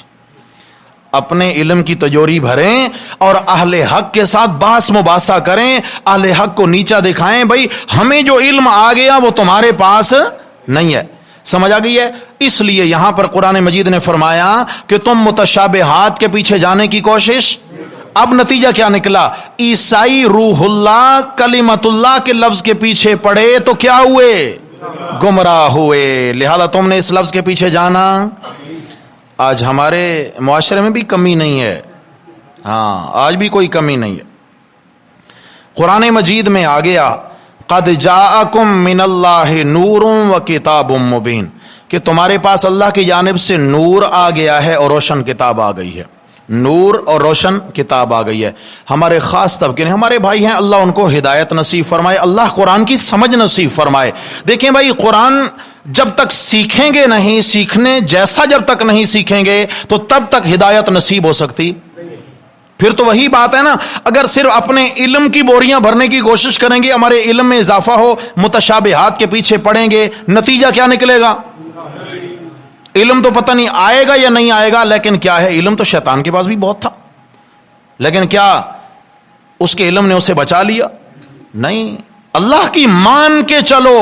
اپنے علم کی تجوری بھریں اور اہل حق کے ساتھ بحث مباحثہ کریں، اہل حق کو نیچا دکھائیں، بھائی ہمیں جو علم آ گیا وہ تمہارے پاس نہیں ہے۔ سمجھ آ گئی ہے؟ اس لیے یہاں پر قرآن مجید نے فرمایا کہ تم متشابہات کے پیچھے جانے کی کوشش۔ اب نتیجہ کیا نکلا؟ عیسائی روح اللہ کلمت اللہ کے لفظ کے پیچھے پڑے تو کیا ہوئے؟ گمراہ ہوئے۔ لہذا تم نے اس لفظ کے پیچھے جانا۔ آج ہمارے معاشرے میں بھی کمی نہیں ہے، ہاں آج بھی کوئی کمی نہیں ہے۔ قرآن مجید میں آ گیا قد جاءکم من اللہ نور و کتاب مبین، کہ تمہارے پاس اللہ کی جانب سے نور آ گیا ہے اور روشن کتاب آ گئی ہے۔ نور اور روشن کتاب آ گئی ہے۔ ہمارے خاص طبقے نے، ہمارے بھائی ہیں، اللہ ان کو ہدایت نصیب فرمائے، اللہ قرآن کی سمجھ نصیب فرمائے۔ دیکھیں بھائی، قرآن جب تک سیکھیں گے نہیں، سیکھنے جیسا جب تک نہیں سیکھیں گے تو تب تک ہدایت نصیب ہو سکتی۔ پھر تو وہی بات ہے نا، اگر صرف اپنے علم کی بوریاں بھرنے کی کوشش کریں گے، ہمارے علم میں اضافہ ہو، متشابہات کے پیچھے پڑیں گے، نتیجہ کیا نکلے گا؟ علم تو پتہ نہیں آئے گا یا نہیں آئے گا، لیکن کیا ہے، علم تو شیطان کے پاس بھی بہت تھا، لیکن کیا اس کے علم نے اسے بچا لیا؟ نہیں۔ اللہ کی مان کے چلو،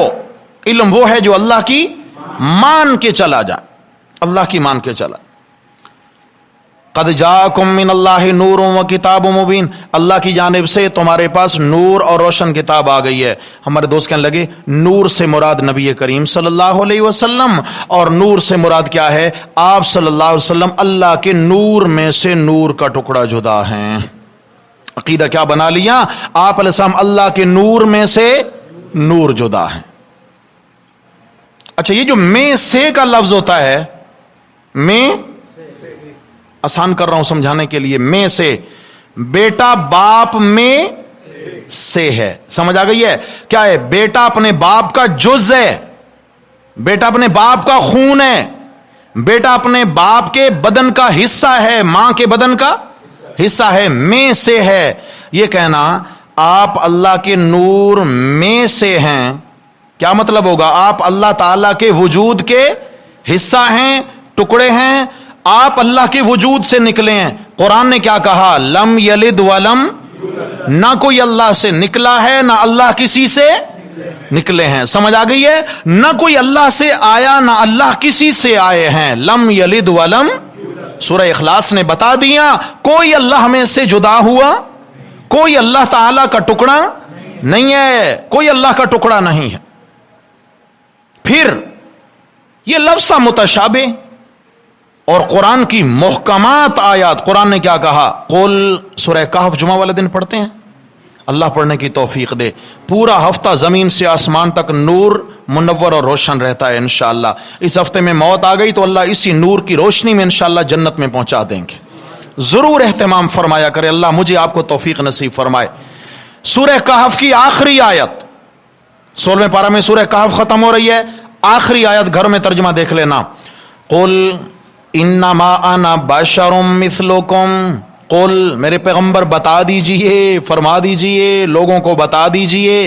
علم وہ ہے جو اللہ کی مان کے چلا جائے، اللہ کی مان کے چلا۔ قد جاءکم من اللہ نور و کتاب مبین، اللہ کی جانب سے تمہارے پاس نور اور روشن کتاب آ گئی ہے۔ ہمارے دوست کہنے لگے نور سے مراد نبی کریم صلی اللہ علیہ وسلم، اور نور سے مراد کیا ہے؟ آپ صلی اللہ علیہ وسلم اللہ کے نور میں سے نور کا ٹکڑا جدا ہیں۔ عقیدہ کیا بنا لیا؟ آپ علیہ السلام اللہ کے نور میں سے نور جدا ہیں۔ اچھا، یہ جو میں سے کا لفظ ہوتا ہے، میں آسان کر رہا ہوں سمجھانے کے لیے، میں سے، بیٹا باپ میں سے ہے، سمجھ آ گئی ہے؟ کیا ہے؟ بیٹا اپنے باپ کا جز ہے، بیٹا اپنے باپ کا خون ہے، بیٹا اپنے باپ کے بدن کا حصہ ہے، ماں کے بدن کا حصہ ہے، میں سے ہے۔ یہ کہنا آپ اللہ کے نور میں سے ہیں، کیا مطلب ہوگا؟ آپ اللہ تعالی کے وجود کے حصہ ہیں، ٹکڑے ہیں، آپ اللہ کے وجود سے نکلے ہیں۔ قرآن نے کیا کہا؟ لم یلد ولم، نہ کوئی اللہ سے نکلا ہے، نہ اللہ کسی سے نکلے ہیں، سمجھ آ گئی ہے؟ نہ کوئی اللہ سے آیا، نہ اللہ کسی سے آئے ہیں، لم یلد ولم۔ سورہ اخلاص نے بتا دیا کوئی اللہ میں سے جدا ہوا، کوئی اللہ تعالی کا ٹکڑا نہیں ہے، کوئی اللہ کا ٹکڑا نہیں ہے۔ پھر یہ لفظ تھا متشابہ، اور قرآن کی محکمات آیات، قرآن نے کیا کہا؟ قل، سورہ کہف جمعہ والے دن پڑھتے ہیں، اللہ پڑھنے کی توفیق دے، پورا ہفتہ زمین سے آسمان تک نور منور اور روشن رہتا ہے انشاءاللہ۔ اس ہفتے میں موت آ گئی تو اللہ اسی نور کی روشنی میں انشاءاللہ جنت میں پہنچا دیں گے، ضرور اہتمام فرمایا کرے، اللہ مجھے آپ کو توفیق نصیب فرمائے۔ سورہ کہف کی آخری آیت، 16ویں پارہ میں سورہ کہف ختم ہو رہی ہے، آخری آیت گھر میں ترجمہ دیکھ لینا، قل انما انا بشر مثلکم، قل، میرے پیغمبر بتا دیجئے، فرما دیجئے، لوگوں کو بتا دیجئے۔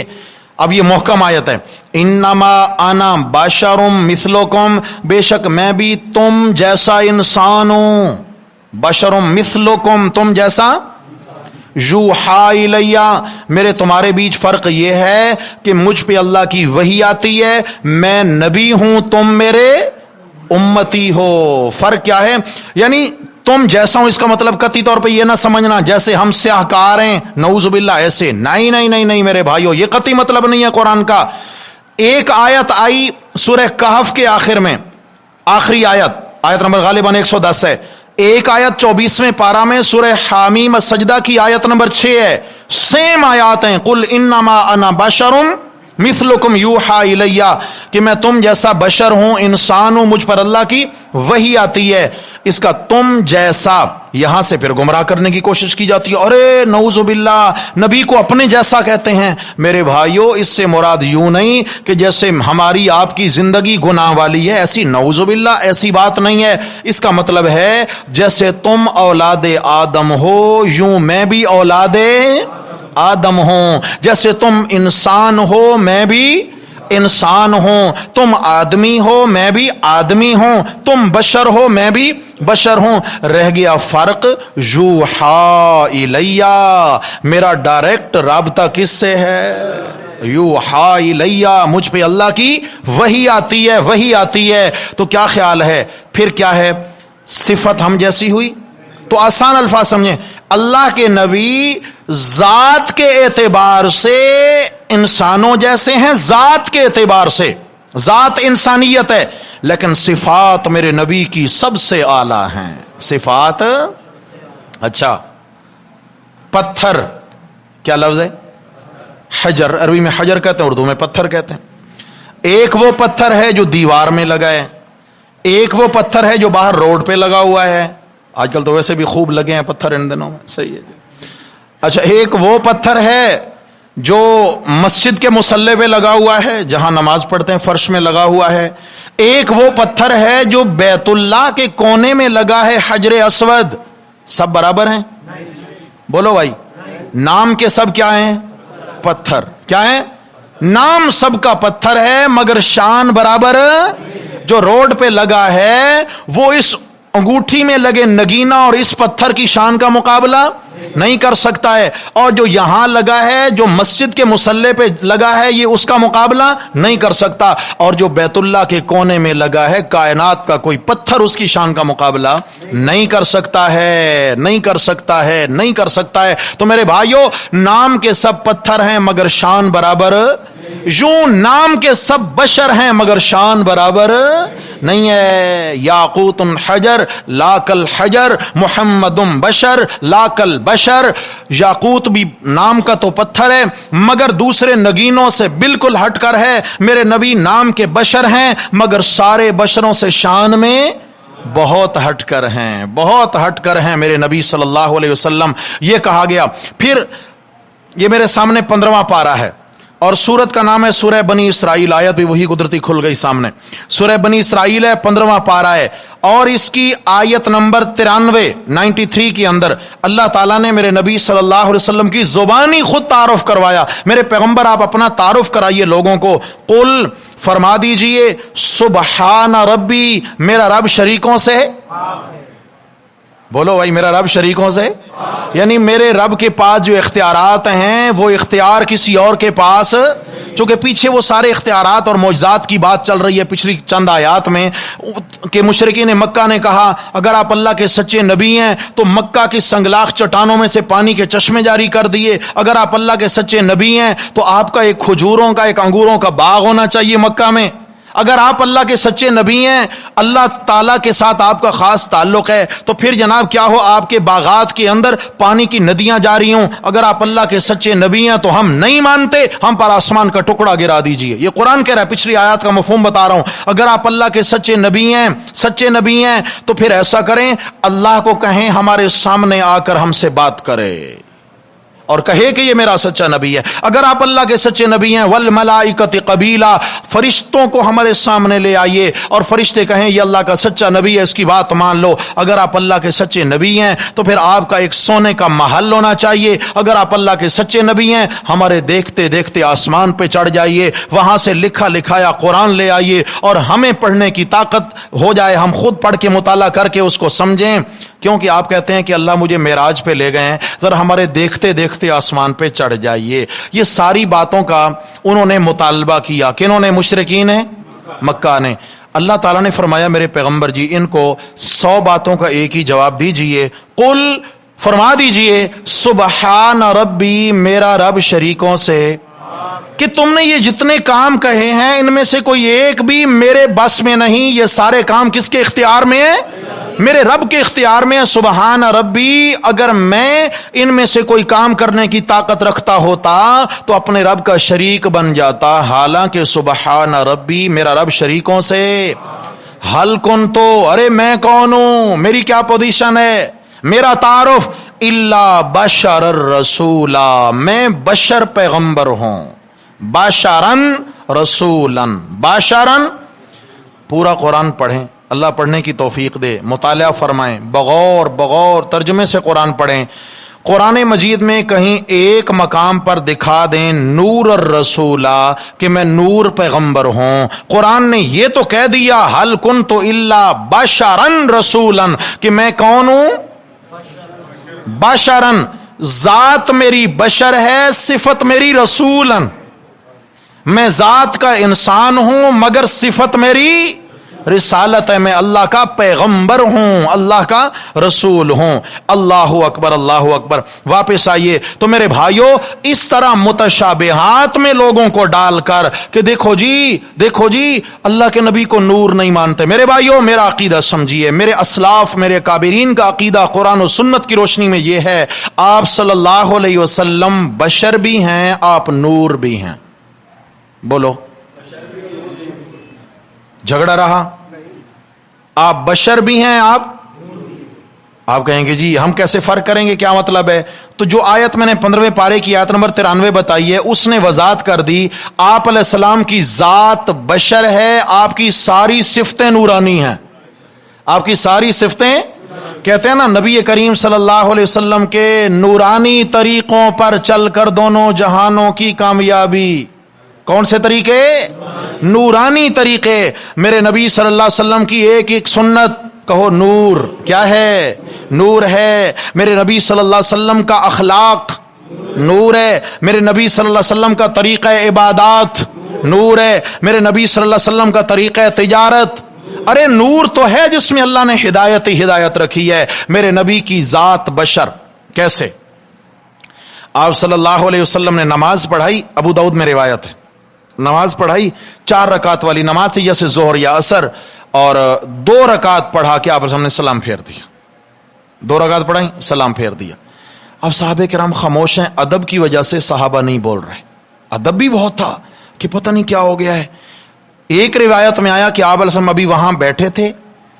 اب یہ محکم آیت ہے، انما انا بشر مثلکم، بے شک میں بھی تم جیسا انسان ہوں، بشر مثلکم، تم جیسا، یوحی الیہ، میرے تمہارے بیچ فرق یہ ہے کہ مجھ پہ اللہ کی وحی آتی ہے، میں نبی ہوں، تم میرے امتی ہو۔ فرق کیا ہے؟ یعنی تم جیسا ہوں، اس کا مطلب قطعی طور پہ یہ نہ سمجھنا جیسے ہم سیاہ کار ہیں، نعوذ باللہ، ایسے نہیں نہیں نہیں نہیں میرے بھائیو، یہ قطعی مطلب نہیں ہے قرآن کا۔ ایک آیت آئی سورہ کہف کے آخر میں، آخری آیت، آیت نمبر غالباً 110 ہے، ایک آیت 24ویں پارہ میں سورہ حامیم السجدہ کی آیت نمبر 6 ہے، سیم آیات ہیں، قل انما انا بشر مثلکم یوحی الیہ، کہ میں تم جیسا بشر ہوں، انسان ہوں، مجھ پر اللہ کی وحی آتی ہے۔ اس کا تم جیسا یہاں سے پھر گمراہ کرنے کی کوشش کی جاتی ہے، ارے نعوذ باللہ، نبی کو اپنے جیسا کہتے ہیں۔ میرے بھائیو، اس سے مراد یوں نہیں کہ جیسے ہماری آپ کی زندگی گناہ والی ہے، ایسی نعوذ باللہ ایسی بات نہیں ہے۔ اس کا مطلب ہے جیسے تم اولاد آدم ہو، یوں میں بھی اولاد آدم ہوں، جیسے تم انسان ہو میں بھی انسان ہوں، تم آدمی ہو میں بھی آدمی ہوں، تم بشر ہو میں بھی بشر ہوں۔ رہ گیا فرق یوحی الیہ، میرا ڈائریکٹ رابطہ کس سے ہے؟ یوحی الیہ، مجھ پہ اللہ کی وحی آتی ہے، وحی آتی ہے۔ تو کیا خیال ہے پھر؟ کیا ہے؟ صفت ہم جیسی ہوئی؟ تو آسان الفاظ سمجھیں، اللہ کے نبی ذات کے اعتبار سے انسانوں جیسے ہیں، ذات کے اعتبار سے، ذات انسانیت ہے، لیکن صفات میرے نبی کی سب سے اعلیٰ ہیں۔ صفات، اچھا، پتھر کیا لفظ ہے؟ حجر، عربی میں حجر کہتے ہیں، اردو میں پتھر کہتے ہیں۔ ایک وہ پتھر ہے جو دیوار میں لگا ہے، ایک وہ پتھر ہے جو باہر روڈ پہ لگا ہوا ہے، آج کل تو ویسے بھی خوب لگے ہیں پتھر ان دنوں میں، صحیح ہے جی۔ اچھا، ایک وہ پتھر ہے جو مسجد کے مصلی پہ لگا ہوا ہے، جہاں نماز پڑھتے ہیں فرش میں لگا ہوا ہے، ایک وہ پتھر ہے جو بیت اللہ کے کونے میں لگا ہے، حجر اسود۔ سب برابر ہیں؟ بولو بھائی، نام کے سب کیا ہیں؟ پتھر. کیا ہیں؟ نام سب کا پتھر ہے مگر شان برابر. جو روڈ پہ لگا ہے وہ اس انگوٹھی میں لگے نگینا اور اس پتھر کی شان کا مقابلہ نہیں کر سکتا ہے. اور جو یہاں لگا ہے، جو مسجد کے مصلی پہ لگا ہے، یہ اس کا مقابلہ نہیں کر سکتا. اور جو بیت اللہ کے کونے میں لگا ہے، کائنات کا کوئی پتھر اس کی شان کا مقابلہ نہیں کر سکتا ہے، نہیں کر سکتا ہے، نہیں کر سکتا ہے. تو میرے بھائیوں، نام کے سب پتھر ہیں مگر شان برابر. یوں نام کے سب بشر ہیں مگر شان برابر نہیں ہے. یاقوت حجر لا کل حجر، محمد بشر لا کل بشر. یاقوت بھی نام کا تو پتھر ہے مگر دوسرے نگینوں سے بالکل ہٹ کر ہے. میرے نبی نام کے بشر ہیں مگر سارے بشروں سے شان میں بہت ہٹ کر ہیں، بہت ہٹ کر ہیں میرے نبی صلی اللہ علیہ وسلم. یہ کہا گیا. پھر یہ میرے سامنے 15واں پارہ ہے اور سورت کا نام ہے سورہ بنی اسرائیل. آیت بھی وہی قدرتی کھل گئی سامنے. سورہ بنی اسرائیل ہے، 15واں پارہ ہے اور اس کی آیت نمبر 93 کے اندر اللہ تعالیٰ نے میرے نبی صلی اللہ علیہ وسلم کی زبانی خود تعارف کروایا. میرے پیغمبر آپ اپنا تعارف کرائیے لوگوں کو. قل، فرما دیجئے، سبحان ربی، میرا رب شریکوں سے. بولو بھائی، میرا رب شریکوں سے، یعنی میرے رب کے پاس جو اختیارات ہیں وہ اختیار کسی اور کے پاس. چونکہ پیچھے وہ سارے اختیارات اور معجزات کی بات چل رہی ہے پچھلی چند آیات میں کہ مشرکین مکہ نے کہا اگر آپ اللہ کے سچے نبی ہیں تو مکہ کی سنگلاخ چٹانوں میں سے پانی کے چشمے جاری کر دیے. اگر آپ اللہ کے سچے نبی ہیں تو آپ کا ایک کھجوروں کا، ایک انگوروں کا باغ ہونا چاہیے مکہ میں. اگر آپ اللہ کے سچے نبی ہیں، اللہ تعالیٰ کے ساتھ آپ کا خاص تعلق ہے، تو پھر جناب کیا ہو آپ کے باغات کے اندر پانی کی ندیاں جاری ہوں. اگر آپ اللہ کے سچے نبی ہیں تو ہم نہیں مانتے، ہم پر آسمان کا ٹکڑا گرا دیجئے. یہ قرآن کہہ رہا ہے، پچھلی آیات کا مفہوم بتا رہا ہوں. اگر آپ اللہ کے سچے نبی ہیں، سچے نبی ہیں، تو پھر ایسا کریں، اللہ کو کہیں ہمارے سامنے آ کر ہم سے بات کرے اور کہے کہ یہ میرا سچا نبی ہے. اگر آپ اللہ کے سچے نبی ہیں، والملائکۃ قبیلا، فرشتوں کو ہمارے سامنے لے آئیے اور فرشتے کہیں یہ اللہ کا سچا نبی ہے، اس کی بات مان لو. اگر آپ اللہ کے سچے نبی ہیں تو پھر آپ کا ایک سونے کا محل ہونا چاہیے. اگر آپ اللہ کے سچے نبی ہیں، ہمارے دیکھتے دیکھتے آسمان پہ چڑھ جائیے، وہاں سے لکھا لکھایا قرآن لے آئیے اور ہمیں پڑھنے کی طاقت ہو جائے، ہم خود پڑھ کے مطالعہ کر کے اس کو سمجھیں. کیونکہ آپ کہتے ہیں کہ اللہ مجھے معراج پہ لے گئے ہیں، ذرا ہمارے دیکھتے دیکھتے آسمان پہ چڑھ جائیے. یہ ساری باتوں کا انہوں نے مطالبہ کیا. کنہوں نے؟ مشرکین مکہ نے. اللہ تعالیٰ نے فرمایا میرے پیغمبر جی ان کو 100 باتوں کا ایک ہی جواب دیجئے. قل، فرما دیجئے، سبحان ربی، میرا رب شریکوں سے. کہ تم نے یہ جتنے کام کہے ہیں ان میں سے کوئی ایک بھی میرے بس میں نہیں. یہ سارے کام کس کے اختیار میں ہیں؟ میرے رب کے اختیار میں. سبحان ربی، اگر میں ان میں سے کوئی کام کرنے کی طاقت رکھتا ہوتا تو اپنے رب کا شریک بن جاتا. حالانکہ سبحان ربی، میرا رب شریکوں سے. حل کن تو، ارے میں کون ہوں، میری کیا پوزیشن ہے، میرا تعارف الا بشر الرسولا، میں بشر پیغمبر ہوں. باشرن رسولن، باشرن. پورا قرآن پڑھیں، اللہ پڑھنے کی توفیق دے، مطالعہ فرمائیں، بغور بغور ترجمے سے قرآن پڑھیں. قرآن مجید میں کہیں ایک مقام پر دکھا دیں نور الرسولہ کہ میں نور پیغمبر ہوں. قرآن نے یہ تو کہہ دیا حل کنت الا بشرن رسولن کہ میں کون ہوں؟ بشرن. ذات میری بشر ہے، صفت میری رسولن. میں ذات کا انسان ہوں مگر صفت میری رسالت ہے، میں اللہ کا پیغمبر ہوں، اللہ کا رسول ہوں. اللہ اکبر، اللہ اکبر. واپس آئیے. تو میرے بھائیوں، اس طرح متشابہات میں لوگوں کو ڈال کر کہ دیکھو جی دیکھو جی اللہ کے نبی کو نور نہیں مانتے. میرے بھائیوں، میرا عقیدہ سمجھیے، میرے اسلاف، میرے کابرین کا عقیدہ قرآن و سنت کی روشنی میں یہ ہے، آپ صلی اللہ علیہ وسلم بشر بھی ہیں، آپ نور بھی ہیں. بولو، جھگڑا رہا؟ آپ بشر بھی ہیں، آپ کہیں گے جی ہم کیسے فرق کریں گے، کیا مطلب ہے؟ تو جو آیت میں نے 15ویں پارے کی آیت نمبر 93 بتائی ہے اس نے وضاحت کر دی. آپ علیہ السلام کی ذات بشر ہے، آپ کی ساری صفتیں نورانی ہیں، آپ کی ساری صفتیں. کہتے ہیں نا نبی کریم صلی اللہ علیہ وسلم کے نورانی طریقوں پر چل کر دونوں جہانوں کی کامیابی. کون سے طریقے؟ نورانی طریقے. میرے نبی صلی اللہ علیہ وسلم کی ایک ایک سنت کہو نور. کیا ہے؟ نور ہے. میرے نبی صلی اللہ علیہ وسلم کا اخلاق نور ہے. میرے نبی صلی اللہ علیہ وسلم کا طریقہ عبادات نور ہے. میرے نبی صلی اللہ علیہ وسلم کا طریقہ تجارت. ارے نور تو ہے جس میں اللہ نے ہدایت رکھی ہے. میرے نبی کی ذات بشر. کیسے؟ آپ صلی اللہ علیہ وسلم نے نماز پڑھائی. ابو داؤد میں روایت ہے. نماز پڑھائی 4 رکعت والی نماز تھی جیسے ظہر یا عصر, اور 2 رکعت پڑھا کے آپ نے سلام پھیر دیا. 2 رکعت پڑھائی, سلام پھیر دیا. اب صحابہ کرام خاموش ہیں. ادب کی وجہ سے صحابہ نہیں بول رہے. ادب بھی بہت تھا کہ پتہ نہیں کیا ہو گیا ہے. ایک روایت میں آیا کہ آپ علیہ السلام ابھی وہاں بیٹھے تھے,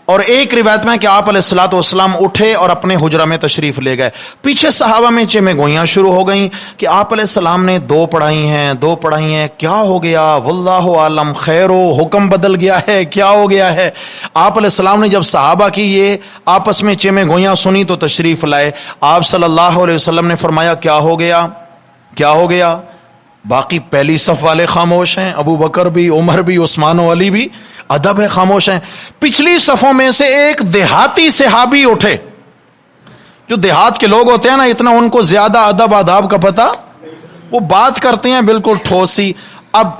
اور ایک روایت میں کہ آپ علیہ الصلوۃ والسلام اٹھے اور اپنے حجرہ میں تشریف لے گئے. پیچھے صحابہ میں چمے گوئیاں شروع ہو گئیں کہ آپ علیہ السلام نے 2 پڑھائی ہیں, کیا ہو گیا؟ واللہ عالم خیر و حکم بدل گیا ہے, کیا ہو گیا ہے؟ آپ علیہ السلام نے جب صحابہ کی یہ آپس میں چمے گوئیاں سنی تو تشریف لائے. آپ صلی اللہ علیہ وسلم نے فرمایا کیا ہو گیا, کیا ہو گیا؟ باقی پہلی صف والے خاموش ہیں, ابو بکر بھی, عمر بھی, عثمان و علی بھی, ادب ہے, خاموش ہیں. پچھلی صفوں میں سے ایک دیہاتی صحابی اٹھے. جو دیہات کے لوگ ہوتے ہیں نا, اتنا ان کو زیادہ ادب آداب کا پتہ, وہ بات کرتے ہیں بالکل ٹھوسی. اب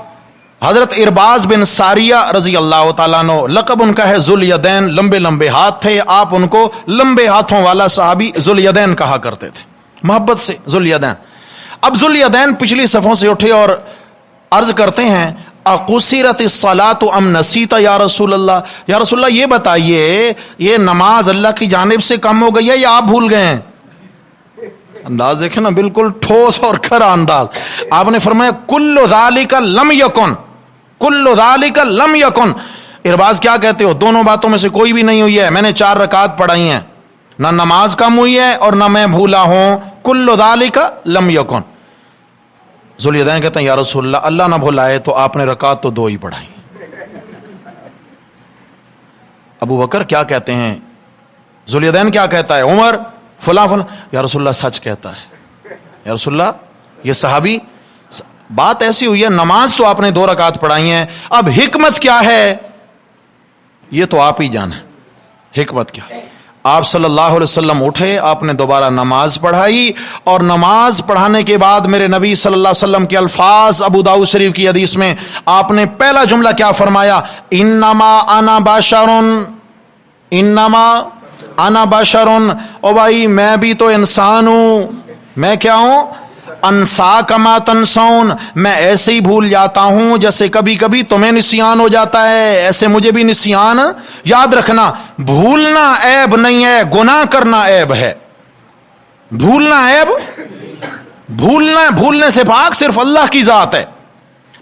حضرت ارباز بن ساریہ رضی اللہ تعالیٰ عنہ, لقب ان کا ہے ذوالیدین, لمبے لمبے ہاتھ تھے. آپ ان کو لمبے ہاتھوں والا صحابی ذوالیدین کہا کرتے تھے, محبت سے ذوالیدین. اب ذوالیدین پچھلی صفوں سے اٹھے اور عرض کرتے ہیں اقصرت الصلاۃ ام نسیت یا رسول اللہ. یا رسول اللہ یہ بتائیے, یہ نماز اللہ کی جانب سے کم ہو گئی ہے یا آپ بھول گئے ہیں؟ انداز دیکھیں نا, بالکل ٹھوس اور کھرا انداز. آپ نے فرمایا کل ذالک لم یکن, کل ذالک لم یکن. ارباز کیا کہتے ہو؟ دونوں باتوں میں سے کوئی بھی نہیں ہوئی ہے. میں نے 4 رکعت پڑھائی ہیں, نہ نماز کم ہوئی ہے اور نہ میں بھولا ہوں. کل ذالک لم یکن. ذوالیدین کہتے ہیں یا رسول اللہ, اللہ نہ بھلائے تو آپ نے رکعت تو 2 ہی پڑھائی. ابو بکر کیا کہتے ہیں, ذوالیدین کیا کہتا ہے, عمر فلاں فلاں. یا رسول اللہ سچ کہتا ہے. یا رسول اللہ, یہ صحابی, بات ایسی ہوئی ہے, نماز تو آپ نے 2 رکعت پڑھائی ہیں, اب حکمت کیا ہے یہ تو آپ ہی جانا. حکمت کیا؟ آپ صلی اللہ علیہ وسلم اٹھے, آپ نے دوبارہ نماز پڑھائی, اور نماز پڑھانے کے بعد میرے نبی صلی اللہ علیہ وسلم کے الفاظ ابو داؤد شریف کی حدیث میں آپ نے پہلا جملہ کیا فرمایا؟ انما انا بشرن, انما انا بشرن. او بھائی میں بھی تو انسان ہوں. میں کیا ہوں؟ انسا کما تنسون, میں ایسے ہی بھول جاتا ہوں جیسے کبھی کبھی تمہیں نسیان ہو جاتا ہے, ایسے مجھے بھی نسیان. یاد رکھنا, بھولنا عیب نہیں ہے, گناہ کرنا عیب ہے. بھولنا عیب, بھولنے سے پاک صرف اللہ کی ذات ہے.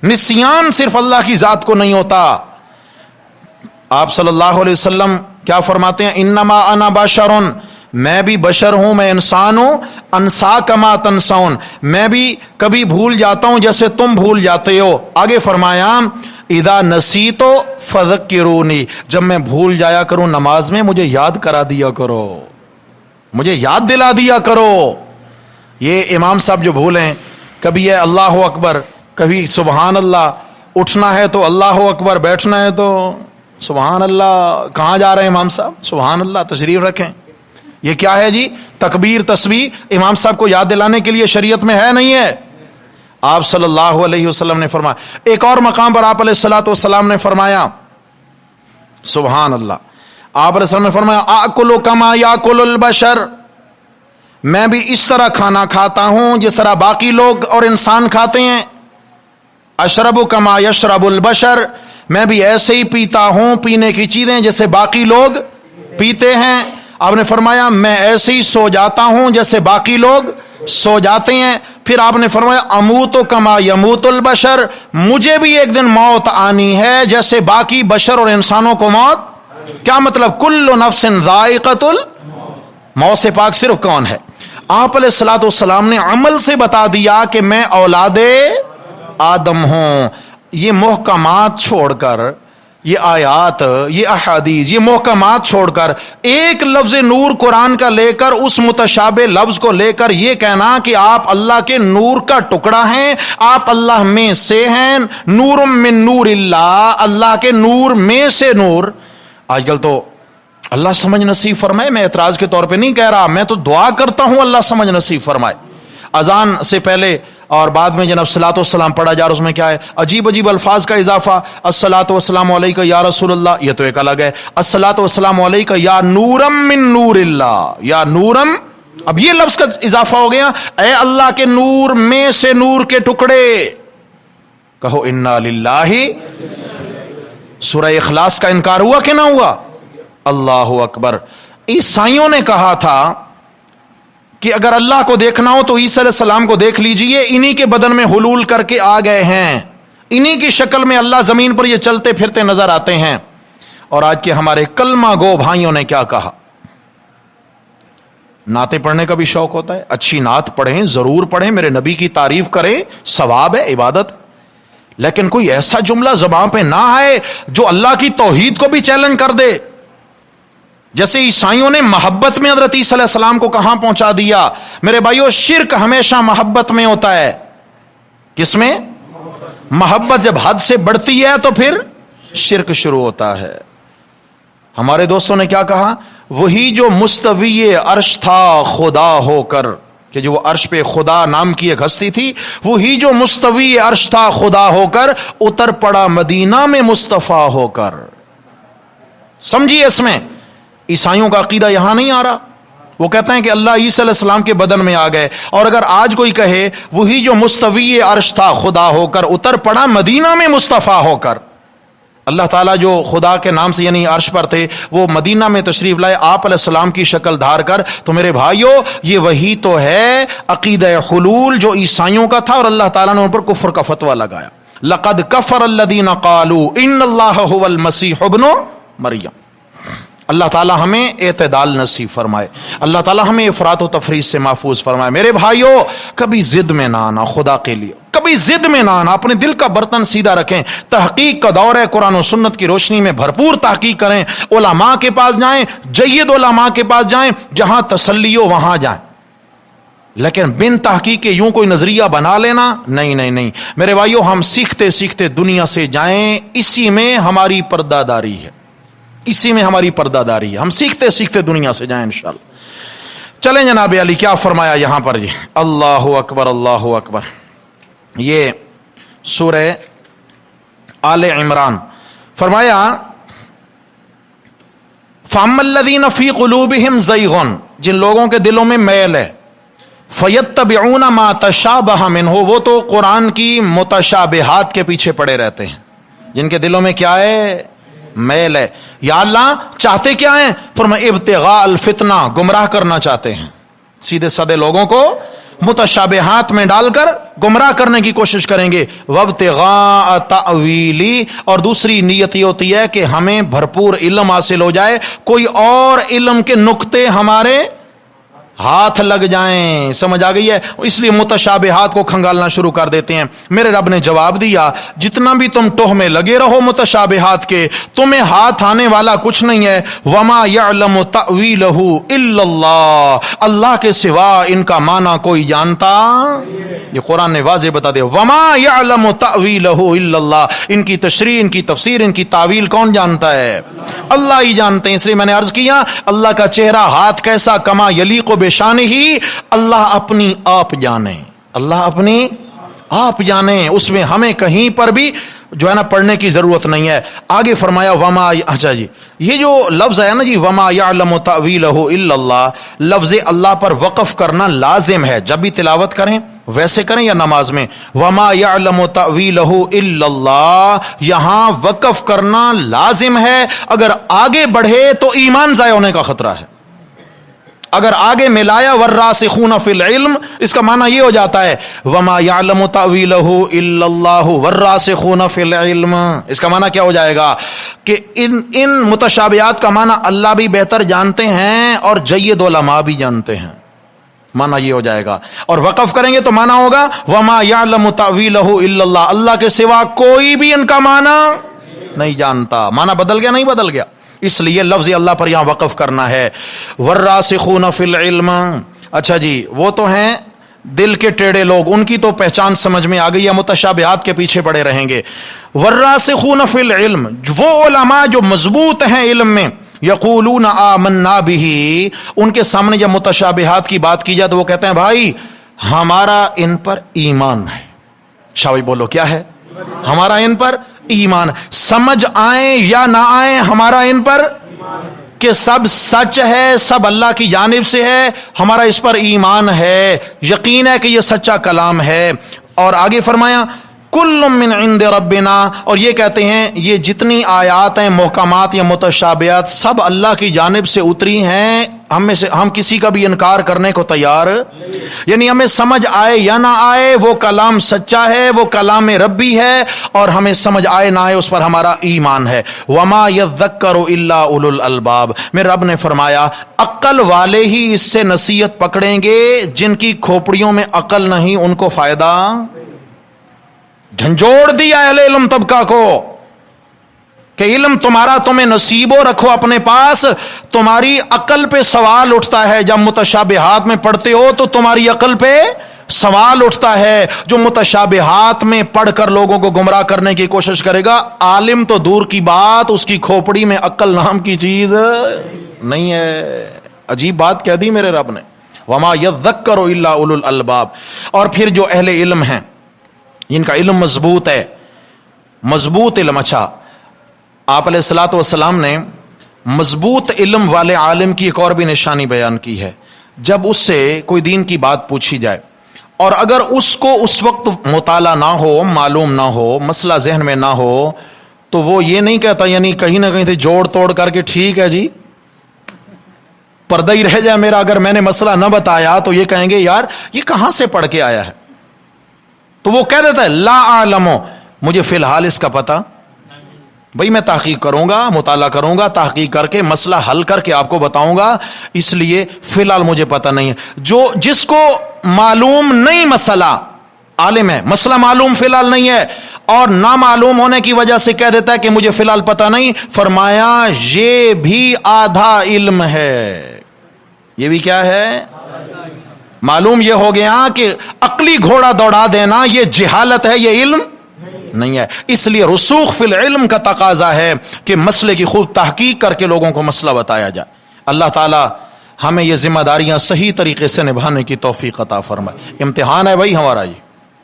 نسیان صرف اللہ کی ذات کو نہیں ہوتا. آپ صلی اللہ علیہ وسلم کیا فرماتے ہیں؟ انما انا بشرن, میں بھی بشر ہوں, میں انسان ہوں. انسا کما تنسون, میں بھی کبھی بھول جاتا ہوں جیسے تم بھول جاتے ہو. آگے فرمایا اذا نسیتو فذکرونی, جب میں بھول جایا کروں نماز میں مجھے یاد کرا دیا کرو, مجھے یاد دلا دیا کرو. یہ امام صاحب جو بھولیں, کبھی ہے اللہ اکبر, کبھی سبحان اللہ, اٹھنا ہے تو اللہ اکبر, بیٹھنا ہے تو سبحان اللہ. کہاں جا رہے ہیں امام صاحب؟ سبحان اللہ, تشریف رکھیں. یہ کیا ہے جی؟ تکبیر تسبیح امام صاحب کو یاد دلانے کے لیے شریعت میں ہے نہیں ہے. آپ صلی اللہ علیہ وسلم نے فرمایا. ایک اور مقام پر آپ علیہ الصلوۃ والسلام نے فرمایا سبحان اللہ, آپ علیہ السلام نے فرمایا آکل کما یاکل البشر, میں بھی اس طرح کھانا کھاتا ہوں جس طرح باقی لوگ اور انسان کھاتے ہیں. اشرب کما یشرب البشر, میں بھی ایسے ہی پیتا ہوں پینے کی چیزیں جیسے باقی لوگ پیتے ہیں. آپ نے فرمایا میں ایسے ہی سو جاتا ہوں جیسے باقی لوگ سو جاتے ہیں. پھر آپ نے فرمایا اموت کما یموت البشر, مجھے بھی ایک دن موت آنی ہے جیسے باقی بشر اور انسانوں کو موت. کیا مطلب؟ کل نفس ذائقۃ الموت سے پاک صرف کون ہے؟ آپ علیہ الصلوۃ والسلام نے عمل سے بتا دیا کہ میں اولاد آدم ہوں. یہ محکمات چھوڑ کر یہ آیات، یہ احادیث، یہ محکمات چھوڑ کر ایک لفظ نور قرآن کا لے کر اس متشابہ لفظ کو لے کر یہ کہنا کہ آپ اللہ کے نور کا ٹکڑا ہیں، آپ اللہ میں سے ہیں، نور من نور اللہ، اللہ کے نور میں سے نور. آج کل تو اللہ سمجھ نصیب فرمائے، میں اعتراض کے طور پہ نہیں کہہ رہا، میں تو دعا کرتا ہوں اللہ سمجھ نصیب فرمائے. اذان سے پہلے اور بعد میں جناب صلاۃ والسلام پڑھا جا رہا، اس میں کیا ہے؟ عجیب عجیب الفاظ کا اضافہ. الصلاۃ والسلام علیک یا رسول اللہ، یہ تو ایک الگ ہے. الصلاۃ والسلام علیک یا نورم من نور اللہ، یا نورم، اب یہ لفظ کا اضافہ ہو گیا، اے اللہ کے نور میں سے نور کے ٹکڑے. کہو انا للہ. سورہ اخلاص کا انکار ہوا کہ نہ ہوا؟ اللہ اکبر. عیسائیوں نے کہا تھا کہ اگر اللہ کو دیکھنا ہو تو عیسیٰ علیہ السلام کو دیکھ لیجئے، انہی کے بدن میں حلول کر کے آ گئے ہیں، انہی کی شکل میں اللہ زمین پر یہ چلتے پھرتے نظر آتے ہیں. اور آج کے ہمارے کلمہ گو بھائیوں نے کیا کہا؟ نعتیں پڑھنے کا بھی شوق ہوتا ہے، اچھی نعت پڑھیں، ضرور پڑھیں، میرے نبی کی تعریف کریں، ثواب ہے، عبادت. لیکن کوئی ایسا جملہ زبان پہ نہ آئے جو اللہ کی توحید کو بھی چیلنج کر دے. جیسے عیسائیوں نے محبت میں حضرت عیسیٰ علیہ السلام کو کہاں پہنچا دیا. میرے بھائیو، شرک ہمیشہ محبت میں ہوتا ہے. کس میں؟ محبت جب حد سے بڑھتی ہے تو پھر شرک شروع ہوتا ہے. ہمارے دوستوں نے کیا کہا؟ وہی جو مستوی عرش تھا خدا ہو کر، کہ جو وہ عرش پہ خدا نام کی ایک ہستی تھی، وہی جو مستوی عرش تھا خدا ہو کر اتر پڑا مدینہ میں مصطفیٰ ہو کر. سمجھیے، اس میں عیسائیوں کا عقیدہ یہاں نہیں آ رہا. وہ کہتے ہیں کہ اللہ عیسیٰ علیہ السلام کے بدن میں آ گئے. اور اگر آج کوئی کہے وہی جو مستوی عرش تھا خدا ہو کر اتر پڑا مدینہ میں مصطفیٰ ہو کر، اللہ تعالیٰ جو خدا کے نام سے یعنی عرش پر تھے وہ مدینہ میں تشریف لائے آپ علیہ السلام کی شکل دھار کر. تو میرے بھائیوں، یہ وہی تو ہے عقیدہ حلول جو عیسائیوں کا تھا، اور اللہ تعالیٰ نے ان پر کفر کا فتویٰ لگایا. لقد کفر الذین قالوا ان اللہ هو المسیح ابن مریم. اللہ تعالیٰ ہمیں اعتدال نصیب فرمائے، اللہ تعالیٰ ہمیں افراط و تفریط سے محفوظ فرمائے. میرے بھائیوں، کبھی ضد میں نہ آنا، خدا کے لیے کبھی ضد میں نہ آنا. اپنے دل کا برتن سیدھا رکھیں. تحقیق کا دور ہے، قرآن و سنت کی روشنی میں بھرپور تحقیق کریں. علماء کے پاس جائیں، جید علماء کے پاس جائیں، جہاں تسلی ہو وہاں جائیں. لیکن بن تحقیق کے یوں کوئی نظریہ بنا لینا، نہیں نہیں نہیں. میرے بھائیوں، ہم سیکھتے سیکھتے دنیا سے جائیں، اسی میں ہماری پردہ داری ہے، اسی میں ہماری پردہ داری ہے. ہم سیکھتے سیکھتے دنیا سے جائیں انشاءاللہ. چلیں جناب علی، کیا فرمایا یہاں پر جی؟ اللہ اکبر، اللہ اکبر. یہ سورہ آل عمران فرمایا فَأَمَّا الَّذِينَ فِي قُلُوبِهِمْ زَيْغٌ، جن لوگوں کے دلوں میں میل ہے، فَيَتَّبِعُونَ مَا تَشَابَهَ مِنْهُ، وہ تو قرآن کی متشابہات کے پیچھے پڑے رہتے ہیں. جن کے دلوں میں کیا ہے؟ میل ہے. یا اللہ چاہتے کیا ہیں؟ فرمایا ابتغاء الفتنہ، گمراہ کرنا چاہتے ہیں. سیدھے سادے لوگوں کو متشابہات میں ڈال کر گمراہ کرنے کی کوشش کریں گے. وابتغاء تأویلی، اور دوسری نیت یہ ہوتی ہے کہ ہمیں بھرپور علم حاصل ہو جائے، کوئی اور علم کے نقطے ہمارے ہاتھ لگ جائیں. سمجھ آ گئی ہے؟ اس لیے متشابہات کو کھنگالنا شروع کر دیتے ہیں. میرے رب نے جواب دیا، جتنا بھی تم ٹوہ میں لگے رہو متشابہات کے، تمہیں ہاتھ آنے والا کچھ نہیں ہے. وما يعلم تأویلہ الا اللہ، اللہ کے سوا ان کا معنی کوئی جانتا. یہ قرآن نے واضح بتا دیا، وما يعلم تأویلہ الا اللہ. ان کی تشریح، ان کی تفسیر، ان کی تعویل کون جانتا ہے؟ اللہ ہی جانتے ہیں. اس لیے میں نے عرض کیا، اللہ کا چہرہ ہاتھ کیسا، کما یلیق بشان ہی، اللہ اپنی آپ جانے، اللہ اپنی آپ جانے. اس میں ہمیں کہیں پر بھی جو ہے نا پڑھنے کی ضرورت نہیں ہے. آگے فرمایا وما، اچھا جی یہ جو لفظ ہے نا جی وما یعلم تأویلہ الا اللہ، لفظ اللہ پر وقف کرنا لازم ہے. جب بھی تلاوت کریں ویسے کریں یا نماز میں، وما یعلم تأویلہ الا اللہ، یہاں وقف کرنا لازم ہے. اگر آگے بڑھے تو ایمان ضائع ہونے کا خطرہ ہے. اگر آگے ملایا والراسخون فی العلم، اس کا معنی یہ ہو جاتا ہے وما یعلم تأویلہ الا اللہ والراسخون فی العلم. اس کا معنی کیا ہو جائے گا کہ ان متشابہات کا معنی اللہ بھی بہتر جانتے ہیں اور جید علماء بھی جانتے ہیں. معنی یہ ہو جائے گا. اور وقف کریں گے تو معنی ہوگا وما یعلم تأویلہ الا اللہ، اللہ کے سوا کوئی بھی ان کا معنی نہیں جانتا. معنی بدل گیا نہیں بدل گیا؟ اس لیے لفظ اللہ پر یہاں وقف کرنا ہے. والراسخون فی العلم، اچھا جی وہ تو ہیں دل کے ٹیڑے لوگ، ان کی تو پہچان سمجھ میں آ گئی ہے، متشابہات کے پیچھے پڑے رہیں گے. والراسخون فی العلم، وہ علماء جو مضبوط ہیں علم میں، یقولون آمنا بہ، ان کے سامنے جب متشابہات کی بات کی جائے تو وہ کہتے ہیں بھائی ہمارا ان پر ایمان ہے. شاوی بولو کیا ہے؟ ہمارا ان پر ایمان. سمجھ آئیں یا نہ آئیں ہمارا ان پر کہ سب سچ ہے، سب اللہ کی جانب سے ہے، ہمارا اس پر ایمان ہے، یقین ہے کہ یہ سچا کلام ہے. اور آگے فرمایا کل من عند ربنا، اور یہ کہتے ہیں یہ جتنی آیات ہیں محکمات یا متشابہات سب اللہ کی جانب سے اتری ہیں، ہم کسی کا بھی انکار کرنے کو تیار، یعنی ہمیں سمجھ آئے یا نہ آئے وہ کلام سچا ہے، وہ کلام ربی ہے، اور ہمیں سمجھ آئے نہ آئے اس پر ہمارا ایمان ہے. وما یذکر الا اولو الالباب، میرے رب نے فرمایا عقل والے ہی اس سے نصیحت پکڑیں گے، جن کی کھوپڑیوں میں عقل نہیں ان کو فائدہ. جھنجھوڑ دیا اہل علم طبقہ کو کہ علم تمہارا تمہیں نصیب ہو، رکھو اپنے پاس. تمہاری عقل پہ سوال اٹھتا ہے جب متشابہات میں پڑھتے ہو، تو تمہاری عقل پہ سوال اٹھتا ہے. جو متشابہات میں پڑھ کر لوگوں کو گمراہ کرنے کی کوشش کرے گا، عالم تو دور کی بات، اس کی کھوپڑی میں عقل نام کی چیز نہیں ہے. عجیب بات کہہ دی میرے رب نے، وما یذکر الا اولو الالباب. اور پھر جو اہل علم ہیں جن کا علم مضبوط ہے، مضبوط علم. اچھا آپ علیہ الصلوۃ والسلام نے مضبوط علم والے عالم کی ایک اور بھی نشانی بیان کی ہے. جب اس سے کوئی دین کی بات پوچھی جائے اور اگر اس کو اس وقت مطالعہ نہ ہو، معلوم نہ ہو، مسئلہ ذہن میں نہ ہو، تو وہ یہ نہیں کہتا، یعنی کہیں نہ کہیں سے جوڑ توڑ کر کے ٹھیک ہے جی پردہ ہی رہ جائے میرا، اگر میں نے مسئلہ نہ بتایا تو یہ کہیں گے یار یہ کہاں سے پڑھ کے آیا ہے. تو وہ کہہ دیتا ہے لا اعلم، مجھے فی الحال اس کا پتہ، بھئی میں تحقیق کروں گا، مطالعہ کروں گا، تحقیق کر کے مسئلہ حل کر کے آپ کو بتاؤں گا، اس لیے فی الحال مجھے پتہ نہیں ہے. جس کو معلوم نہیں مسئلہ، عالم ہے مسئلہ معلوم فی الحال نہیں ہے اور نہ معلوم ہونے کی وجہ سے کہہ دیتا ہے کہ مجھے فی الحال پتہ نہیں، فرمایا یہ بھی آدھا علم ہے. یہ بھی کیا ہے؟ معلوم یہ ہو گیا کہ عقلی گھوڑا دوڑا دینا یہ جہالت ہے، یہ علم نہیں ہے. اس لیے رسوخ فی العلم کا تقاضا ہے کہ مسئلے کی خوب تحقیق کر کے لوگوں کو مسئلہ بتایا جائے. اللہ تعالی ہمیں یہ ذمہ داریاں صحیح طریقے سے نبھانے کی توفیق عطا فرمائے. امتحان ہے بھائی ہمارا،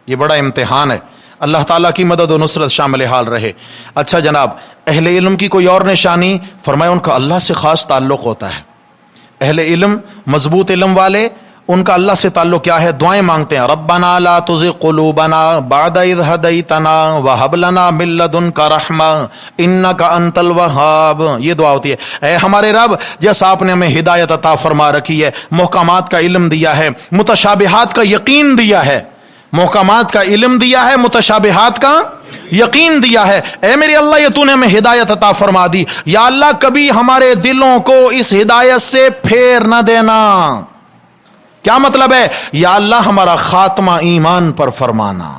یہ بڑا امتحان ہے. اللہ تعالیٰ کی مدد و نصرت شامل حال رہے. اچھا جناب، اہل علم کی کوئی اور نشانی فرمایا ان کا اللہ سے خاص تعلق ہوتا ہے. اہل علم، مضبوط علم والے، ان کا اللہ سے تعلق کیا ہے؟ دعائیں مانگتے ہیں. ربنا لا تزغ قلوبنا بعد اذ ہدیتنا وہب لنا من لدنک رحمہ انک انت الوہاب. یہ دعا ہوتی ہے، اے ہمارے رب جیسا آپ نے ہمیں ہدایت عطا فرما رکھی ہے، محکمات کا علم دیا ہے، متشابہات کا یقین دیا ہے، محکمات کا علم دیا ہے، متشابہات کا یقین دیا ہے. اے میرے اللہ یہ تو نے ہمیں ہدایت عطا فرما دی، یا اللہ کبھی ہمارے دلوں کو اس ہدایت سے پھیر نہ دینا. کیا مطلب ہے؟ یا اللہ ہمارا خاتمہ ایمان پر فرمانا.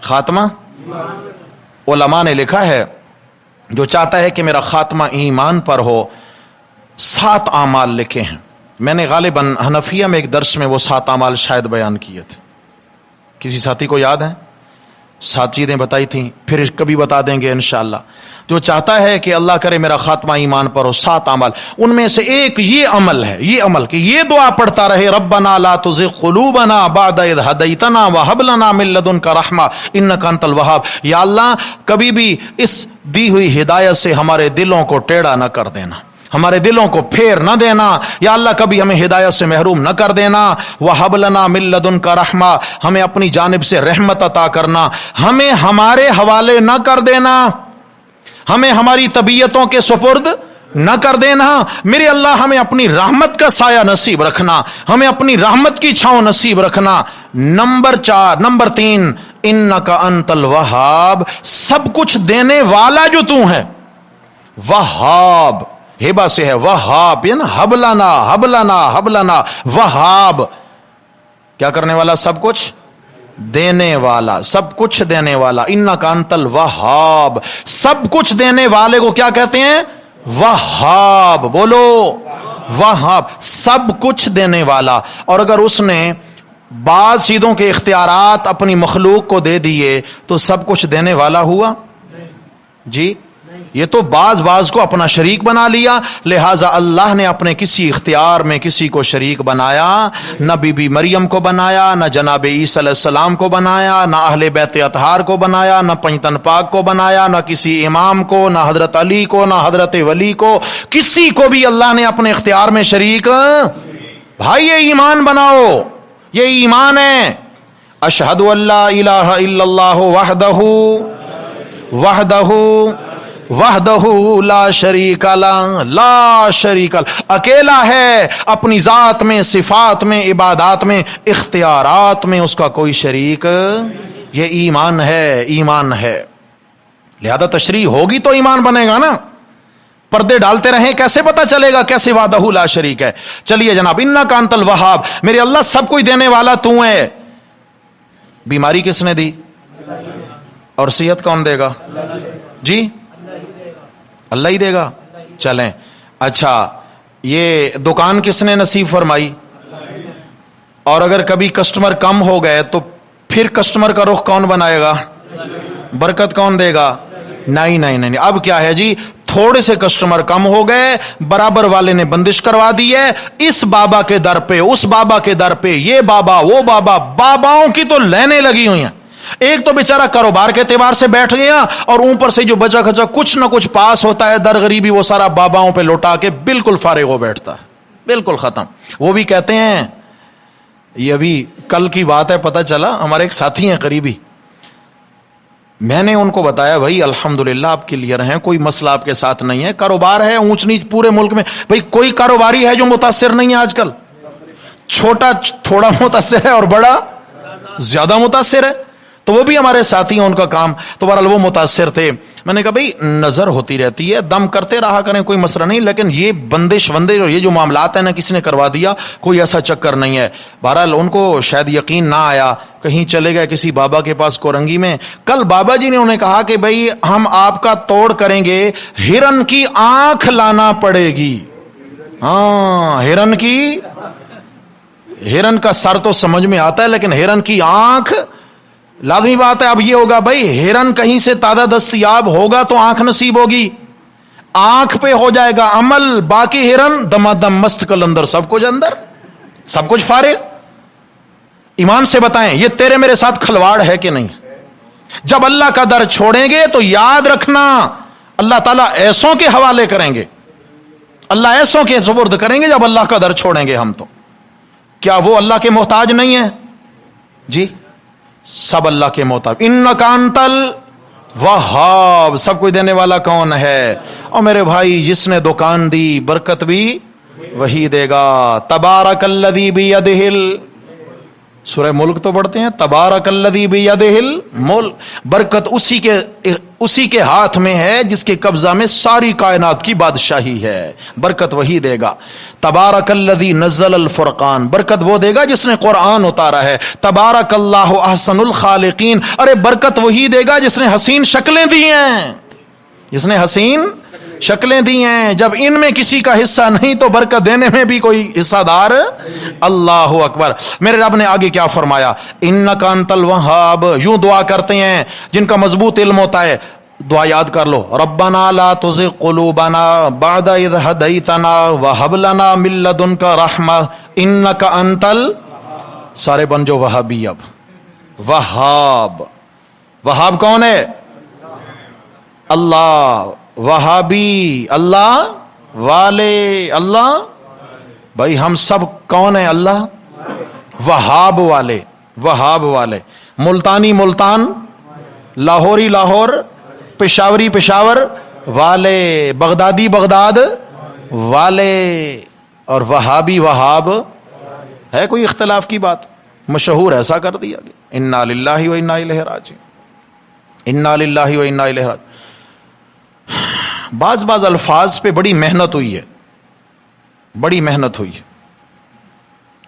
خاتمہ، علماء نے لکھا ہے جو چاہتا ہے کہ میرا خاتمہ ایمان پر ہو 7 اعمال لکھے ہیں. میں نے غالباً حنفیہ میں ایک درس میں وہ 7 اعمال شاید بیان کیے تھے. کسی ساتھی کو یاد ہے؟ 7 چیزیں بتائی تھیں، پھر کبھی بتا دیں گے انشاءاللہ. جو چاہتا ہے کہ اللہ کرے میرا خاتمہ ایمان پر ہو، 7 اعمال، ان میں سے ایک یہ عمل ہے، یہ عمل کہ یہ دعا پڑھتا رہے ربنا لا تزغ قلوبنا بعد اذ ہدیتنا وہب لنا من لدنک رحمہ انک انت الوہاب. یا اللہ کبھی بھی اس دی ہوئی ہدایت سے ہمارے دلوں کو ٹیڑھا نہ کر دینا، ہمارے دلوں کو پھیر نہ دینا. یا اللہ کبھی ہمیں ہدایت سے محروم نہ کر دینا. وَهَبْ لَنَا مِن لَّدُنْكَ رَحْمَةً، ہمیں اپنی جانب سے رحمت عطا کرنا، ہمیں ہمارے حوالے نہ کر دینا، ہمیں ہماری طبیعتوں کے سپرد نہ کر دینا. میرے اللہ ہمیں اپنی رحمت کا سایہ نصیب رکھنا، ہمیں اپنی رحمت کی چھاؤں نصیب رکھنا. نمبر 3 انک انت الوہاب، سب کچھ دینے والا جو تو ہے. وہاب ہبا سے ہے، وہاب یعنی حبلنا، وہاب کیا کرنے والا؟ سب کچھ دینے والا، سب کچھ دینے والا. انک انت الوہاب، سب کچھ دینے والے کو کیا کہتے ہیں؟ وہاب. بولو وہاب، سب کچھ دینے والا. اور اگر اس نے بعض چیزوں کے اختیارات اپنی مخلوق کو دے دیے تو سب کچھ دینے والا ہوا؟ جی یہ تو بعض کو اپنا شریک بنا لیا. لہٰذا اللہ نے اپنے کسی اختیار میں کسی کو شریک بنایا، نہ بی بی مریم کو بنایا، نہ جناب عیسی علیہ السلام کو بنایا، نہ اہل بیت اطہار کو بنایا، نہ پنجتن پاک کو بنایا، نہ کسی امام کو، نہ حضرت علی کو، نہ حضرت ولی کو. کسی کو بھی اللہ نے اپنے اختیار میں شریک. بھائی یہ ایمان بناؤ، یہ ایمان ہے. اشہد ان لا الہ الا اللہ وحدہ لا شریک لا شریک اکیلا ہے، اپنی ذات میں، صفات میں، عبادات میں، اختیارات میں اس کا کوئی شریک. یہ ایمان ہے، ایمان ہے. لہذا تشریح ہوگی تو ایمان بنے گا نا. پردے ڈالتے رہیں کیسے پتا چلے گا کیسے وحدہ لا شریک ہے؟ چلیے جناب، انک انت الوہاب، میرے اللہ سب کچھ دینے والا تو ہے. بیماری کس نے دی اور صحت کون دے گا؟ جی اللہ ہی دے گا. چلیں اچھا، یہ دکان کس نے نصیب فرمائی؟ اور اگر کبھی کسٹمر کم ہو گئے تو پھر کسٹمر کا رخ کون بنائے گا؟ برکت کون دے گا؟ نہیں. اب کیا ہے جی، تھوڑے سے کسٹمر کم ہو گئے، برابر والے نے بندش کروا دی ہے. اس بابا کے در پہ، اس بابا کے در پہ، یہ بابا وہ بابا، باباؤں کی تو لینے لگی ہوئی ہیں. ایک تو بیچارہ کاروبار کے اعتبار سے بیٹھ گیا، اور اوپر سے جو بچا کھچا کچھ نہ کچھ پاس ہوتا ہے در غریبی، وہ سارا باباؤں پہ لوٹا کے بالکل فارغ ہو بیٹھتا ہے، بالکل ختم. وہ بھی کہتے ہیں، یہ ابھی کل کی بات ہے، پتہ چلا ہمارے ایک ساتھی ہیں قریبی، میں نے ان کو بتایا بھائی الحمدللہ آپ کلیئر ہیں، کوئی مسئلہ آپ کے ساتھ نہیں ہے، کاروبار ہے اونچ نیچ پورے ملک میں. بھائی کوئی کاروباری ہے جو متاثر نہیں ہے آج کل؟ چھوٹا تھوڑا متاثر ہے اور بڑا زیادہ متاثر ہے. تو وہ بھی ہمارے ساتھی ہیں، ان کا کام تو بہرحال وہ متاثر تھے. میں نے کہا بھائی نظر ہوتی رہتی ہے، دم کرتے رہا کریں، کوئی مسئلہ نہیں، لیکن یہ بندش اور یہ جو معاملات ہیں نا کسی نے کروا دیا، کوئی ایسا چکر نہیں ہے. بہرحال ان کو شاید یقین نہ آیا، کہیں چلے گئے کسی بابا کے پاس کورنگی میں. کل بابا جی نے انہیں کہا کہ بھائی ہم آپ کا توڑ کریں گے، ہرن کی آنکھ لانا پڑے گی. ہاں ہرن کا سر تو سمجھ میں آتا ہے، لیکن ہرن کی آنکھ لازمی بات ہے. اب یہ ہوگا بھائی ہرن کہیں سے تازہ دستیاب ہوگا تو آنکھ نصیب ہوگی، آنکھ پہ ہو جائے گا عمل، باقی ہرن دمادم مست کلندر، سب کچھ اندر، سب کچھ فارغ. ایمان سے بتائیں یہ تیرے میرے ساتھ کھلواڑ ہے کہ نہیں؟ جب اللہ کا در چھوڑیں گے تو یاد رکھنا اللہ تعالیٰ ایسوں کے حوالے کریں گے، اللہ ایسوں کے سپرد کریں گے جب اللہ کا در چھوڑیں گے ہم. تو کیا وہ اللہ کے محتاج نہیں ہیں؟ جی سب اللہ کے محتاج. انک انت الوہاب، سب کچھ دینے والا کون ہے؟ اور میرے بھائی جس نے دکان دی برکت بھی وہی دے گا. تبارک الذی بیدہ سورہ ملک تو پڑھتے ہیں، تبارک الذی بیدہ الملک، برکت اسی کے ہاتھ میں ہے جس کے قبضہ میں ساری کائنات کی بادشاہی ہے. برکت وہی دے گا. تبارک الذی نزل الفرقان، برکت وہ دے گا جس نے قرآن اتارا ہے. تبارک اللہ احسن الخالقین، ارے برکت وہی دے گا جس نے حسین شکلیں دی ہیں، جس نے حسین شکلیں دی ہیں. جب ان میں کسی کا حصہ نہیں تو برکت دینے میں بھی کوئی حصہ دار. اللہ اکبر. میرے رب نے آگے کیا فرمایا؟ انک انت الوہاب. یوں دعا کرتے ہیں جن کا مضبوط علم ہوتا ہے، دعا یاد کر لو، ربنا لا تزغ قلوبنا بعد اذ ہدیتنا وہب لنا من لدنک رحمہ انک انت سارے بن جو وہابی. اب وہاب کون ہے؟ اللہ. وہابی اللہ والے، اللہ بھائی ہم سب کون ہیں؟ اللہ وہاب والے. ملتانی ملتان، لاہوری لاہور، پشاوری پشاور والے، بغدادی بغداد والے، اور وہابی وہاب. ہے کوئی اختلاف کی بات؟ مشہور ایسا کر دیا گیا. انا للہ و انا الیہ راجعون، انا للہ و انا الیہ راجعون. بعض الفاظ پہ بڑی محنت ہوئی ہے.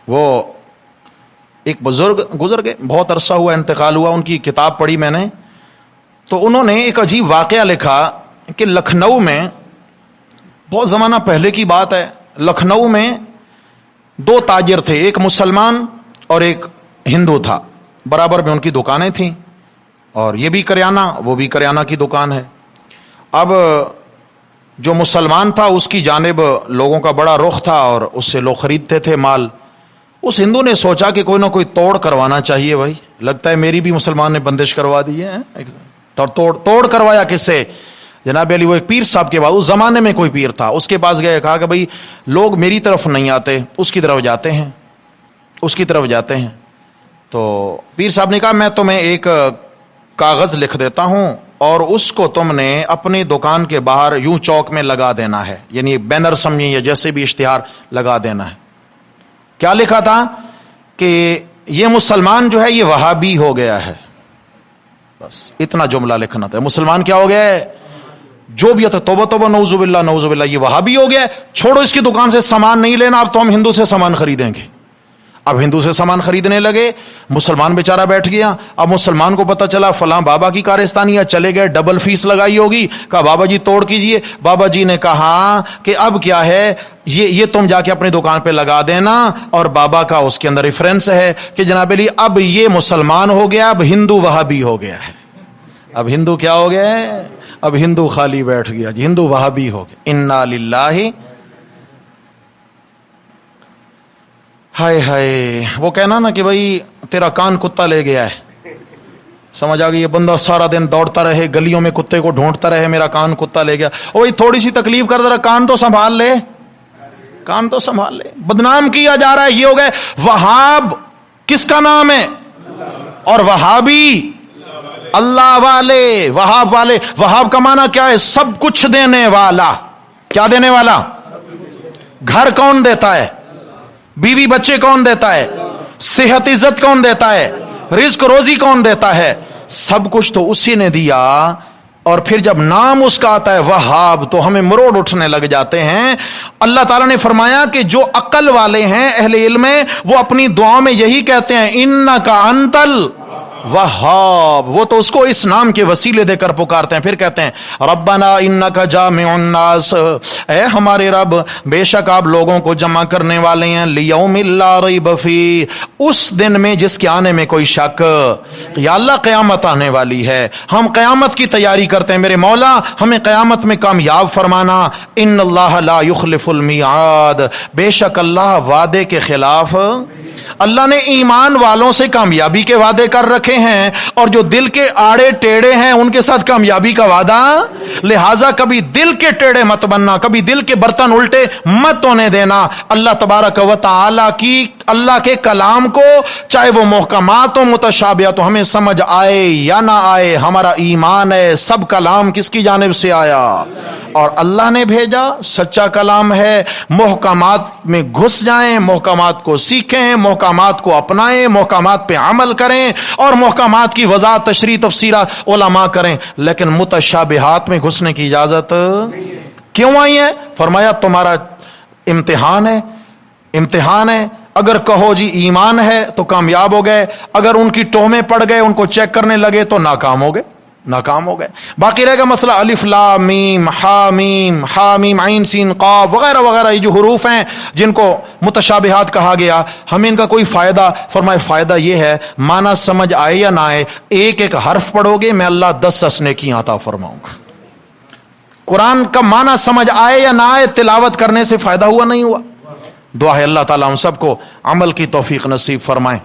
وہ ایک بزرگ گزر گئے، بہت عرصہ ہوا انتقال ہوا، ان کی کتاب پڑھی میں نے، تو انہوں نے ایک عجیب واقعہ لکھا کہ لکھنؤ میں، بہت زمانہ پہلے کی بات ہے، لکھنؤ میں دو تاجر تھے، ایک مسلمان اور ایک ہندو تھا، برابر میں ان کی دکانیں تھیں، اور یہ بھی کریانہ وہ بھی کریانہ کی دکان ہے۔ اب جو مسلمان تھا اس کی جانب لوگوں کا بڑا رخ تھا اور اس سے لوگ خریدتے تھے مال۔ اس ہندو نے سوچا کہ کوئی نہ کوئی توڑ کروانا چاہیے، بھائی لگتا ہے میری بھی مسلمان نے بندش کروا دی ہے۔ توڑ کروایا کس سے؟ جناب علی وہ ایک پیر صاحب کے بعد، اس زمانے میں کوئی پیر تھا، اس کے پاس گئے، کہا کہ بھائی لوگ میری طرف نہیں آتے، اس کی طرف جاتے ہیں، اس کی طرف جاتے ہیں۔ تو پیر صاحب نے کہا میں تمہیں ایک کاغذ لکھ دیتا ہوں اور اس کو تم نے اپنی دکان کے باہر یوں چوک میں لگا دینا ہے، یعنی بینر سمجھیں یا جیسے بھی اشتہار لگا دینا ہے۔ کیا لکھا تھا کہ یہ مسلمان جو ہے یہ وہابی ہو گیا ہے، بس اتنا جملہ لکھنا تھا۔ مسلمان کیا ہو گیا ہے؟ جو بھی ہوتا، توبہ توبہ، نعوذ باللہ نعوذ باللہ، یہ وہابی ہو گیا ہے، چھوڑو اس کی دکان سے سامان نہیں لینا، اب تو ہم ہندو سے سامان خریدیں گے۔ اب ہندو سے سامان خریدنے لگے، مسلمان بیچارہ بیٹھ گیا۔ اب مسلمان کو پتہ چلا فلاں بابا کی کارستانی ہے، چلے گئے، ڈبل فیس لگائی ہوگی، کہا بابا جی توڑ کیجئے۔ بابا جی نے کہا کہ اب کیا ہے، یہ تم جا کے اپنی دکان پہ لگا دینا، اور بابا کا اس کے اندر ریفرنس ہے کہ جناب علی اب یہ مسلمان ہو گیا، اب ہندو وہابی ہو گیا ہے۔ اب ہندو کیا ہو گیا ہے؟ اب ہندو خالی بیٹھ گیا جی، ہندو وہابی ہو گیا۔ انا للہ، ہائے ہائے، وہ کہنا نا کہ بھائی تیرا کان کتا لے گیا ہے، سمجھ آ گئی؟ یہ بندہ سارا دن دوڑتا رہے، گلیوں میں کتے کو ڈھونڈتا رہے، میرا کان کتا لے گیا۔ او بھائی تھوڑی سی تکلیف کر، ذرا کان تو سنبھال لے، کان تو سنبھال لے۔ بدنام کیا جا رہا ہے، یہ ہو گئے وہاب۔ کس کا نام ہے؟ اور وہابی اللہ والے، وہاب والے۔ وہاب کا معنی کیا ہے؟ سب کچھ دینے والا۔ کیا دینے والا؟ گھر کون دیتا ہے؟ بیوی بچے کون دیتا ہے؟ صحت عزت کون دیتا ہے؟ رزق روزی کون دیتا ہے؟ سب کچھ تو اسی نے دیا۔ اور پھر جب نام اس کا آتا ہے وہاب تو ہمیں مروڑ اٹھنے لگ جاتے ہیں۔ اللہ تعالیٰ نے فرمایا کہ جو عقل والے ہیں، اہل علم ہیں، وہ اپنی دعا میں یہی کہتے ہیں انکا انتل وہاب۔ وہ تو اس کو اس نام کے وسیلے دے کر پکارتے ہیں، پھر کہتے ہیں ربنا انکا جامع الناس، اے ہمارے رب بے شک آپ لوگوں کو جمع کرنے والے ہیں، لیوم لا ریب فیہ، اس دن میں جس کے آنے میں کوئی شک۔ یا اللہ قیامت آنے والی ہے، ہم قیامت کی تیاری کرتے ہیں، میرے مولا ہمیں قیامت میں کامیاب فرمانا۔ ان اللہ لا یخلف المیعاد، بے شک اللہ وعدے کے خلاف، اللہ نے ایمان والوں سے کامیابی کے وعدے کر رکھے ہیں، اور جو دل کے آڑے ٹیڑے ہیں ان کے ساتھ کامیابی کا وعدہ۔ لہٰذا کبھی دل کے ٹیڑے مت بننا، کبھی دل کے برتن الٹے مت ہونے دینا۔ اللہ تبارک و تعالی کی، اللہ کے کلام کو، چاہے وہ محکمات و متشابہات ہمیں سمجھ آئے یا نہ آئے، ہمارا ایمان ہے سب کلام کس کی جانب سے آیا؟ اور اللہ نے بھیجا، سچا کلام ہے۔ محکمات میں گھس جائیں، محکمات کو سیکھیں، محکمات کو اپنائیں، محکمات پہ عمل کریں، اور محکمات کی وضاحت تشریح تفسیرات علماء کریں، لیکن متشابہات میں گھسنے کی اجازت کیوں آئی ہے؟ فرمایا تمہارا امتحان ہے، امتحان ہے۔ اگر کہو جی ایمان ہے تو کامیاب ہو گئے، اگر ان کی ٹوہمیں پڑ گئے، ان کو چیک کرنے لگے تو ناکام ہو گئے، ناکام ہو گئے۔ باقی رہے گا مسئلہ الف لام میم ہا میم عین سین قاف وغیرہ وغیرہ، یہ جو حروف ہیں جن کو متشابہات کہا گیا، ہمیں ان کا کوئی فائدہ؟ فرمائے فائدہ یہ ہے معنی سمجھ آئے یا نہ آئے، ایک ایک حرف پڑھو گے میں اللہ 10 نیکیاں عطا فرماؤں گا۔ قرآن کا معنی سمجھ آئے یا نہ آئے، تلاوت کرنے سے فائدہ ہوا نہیں ہوا؟ دعا ہے اللہ تعالیٰ ہم سب کو عمل کی توفیق نصیب فرمائے۔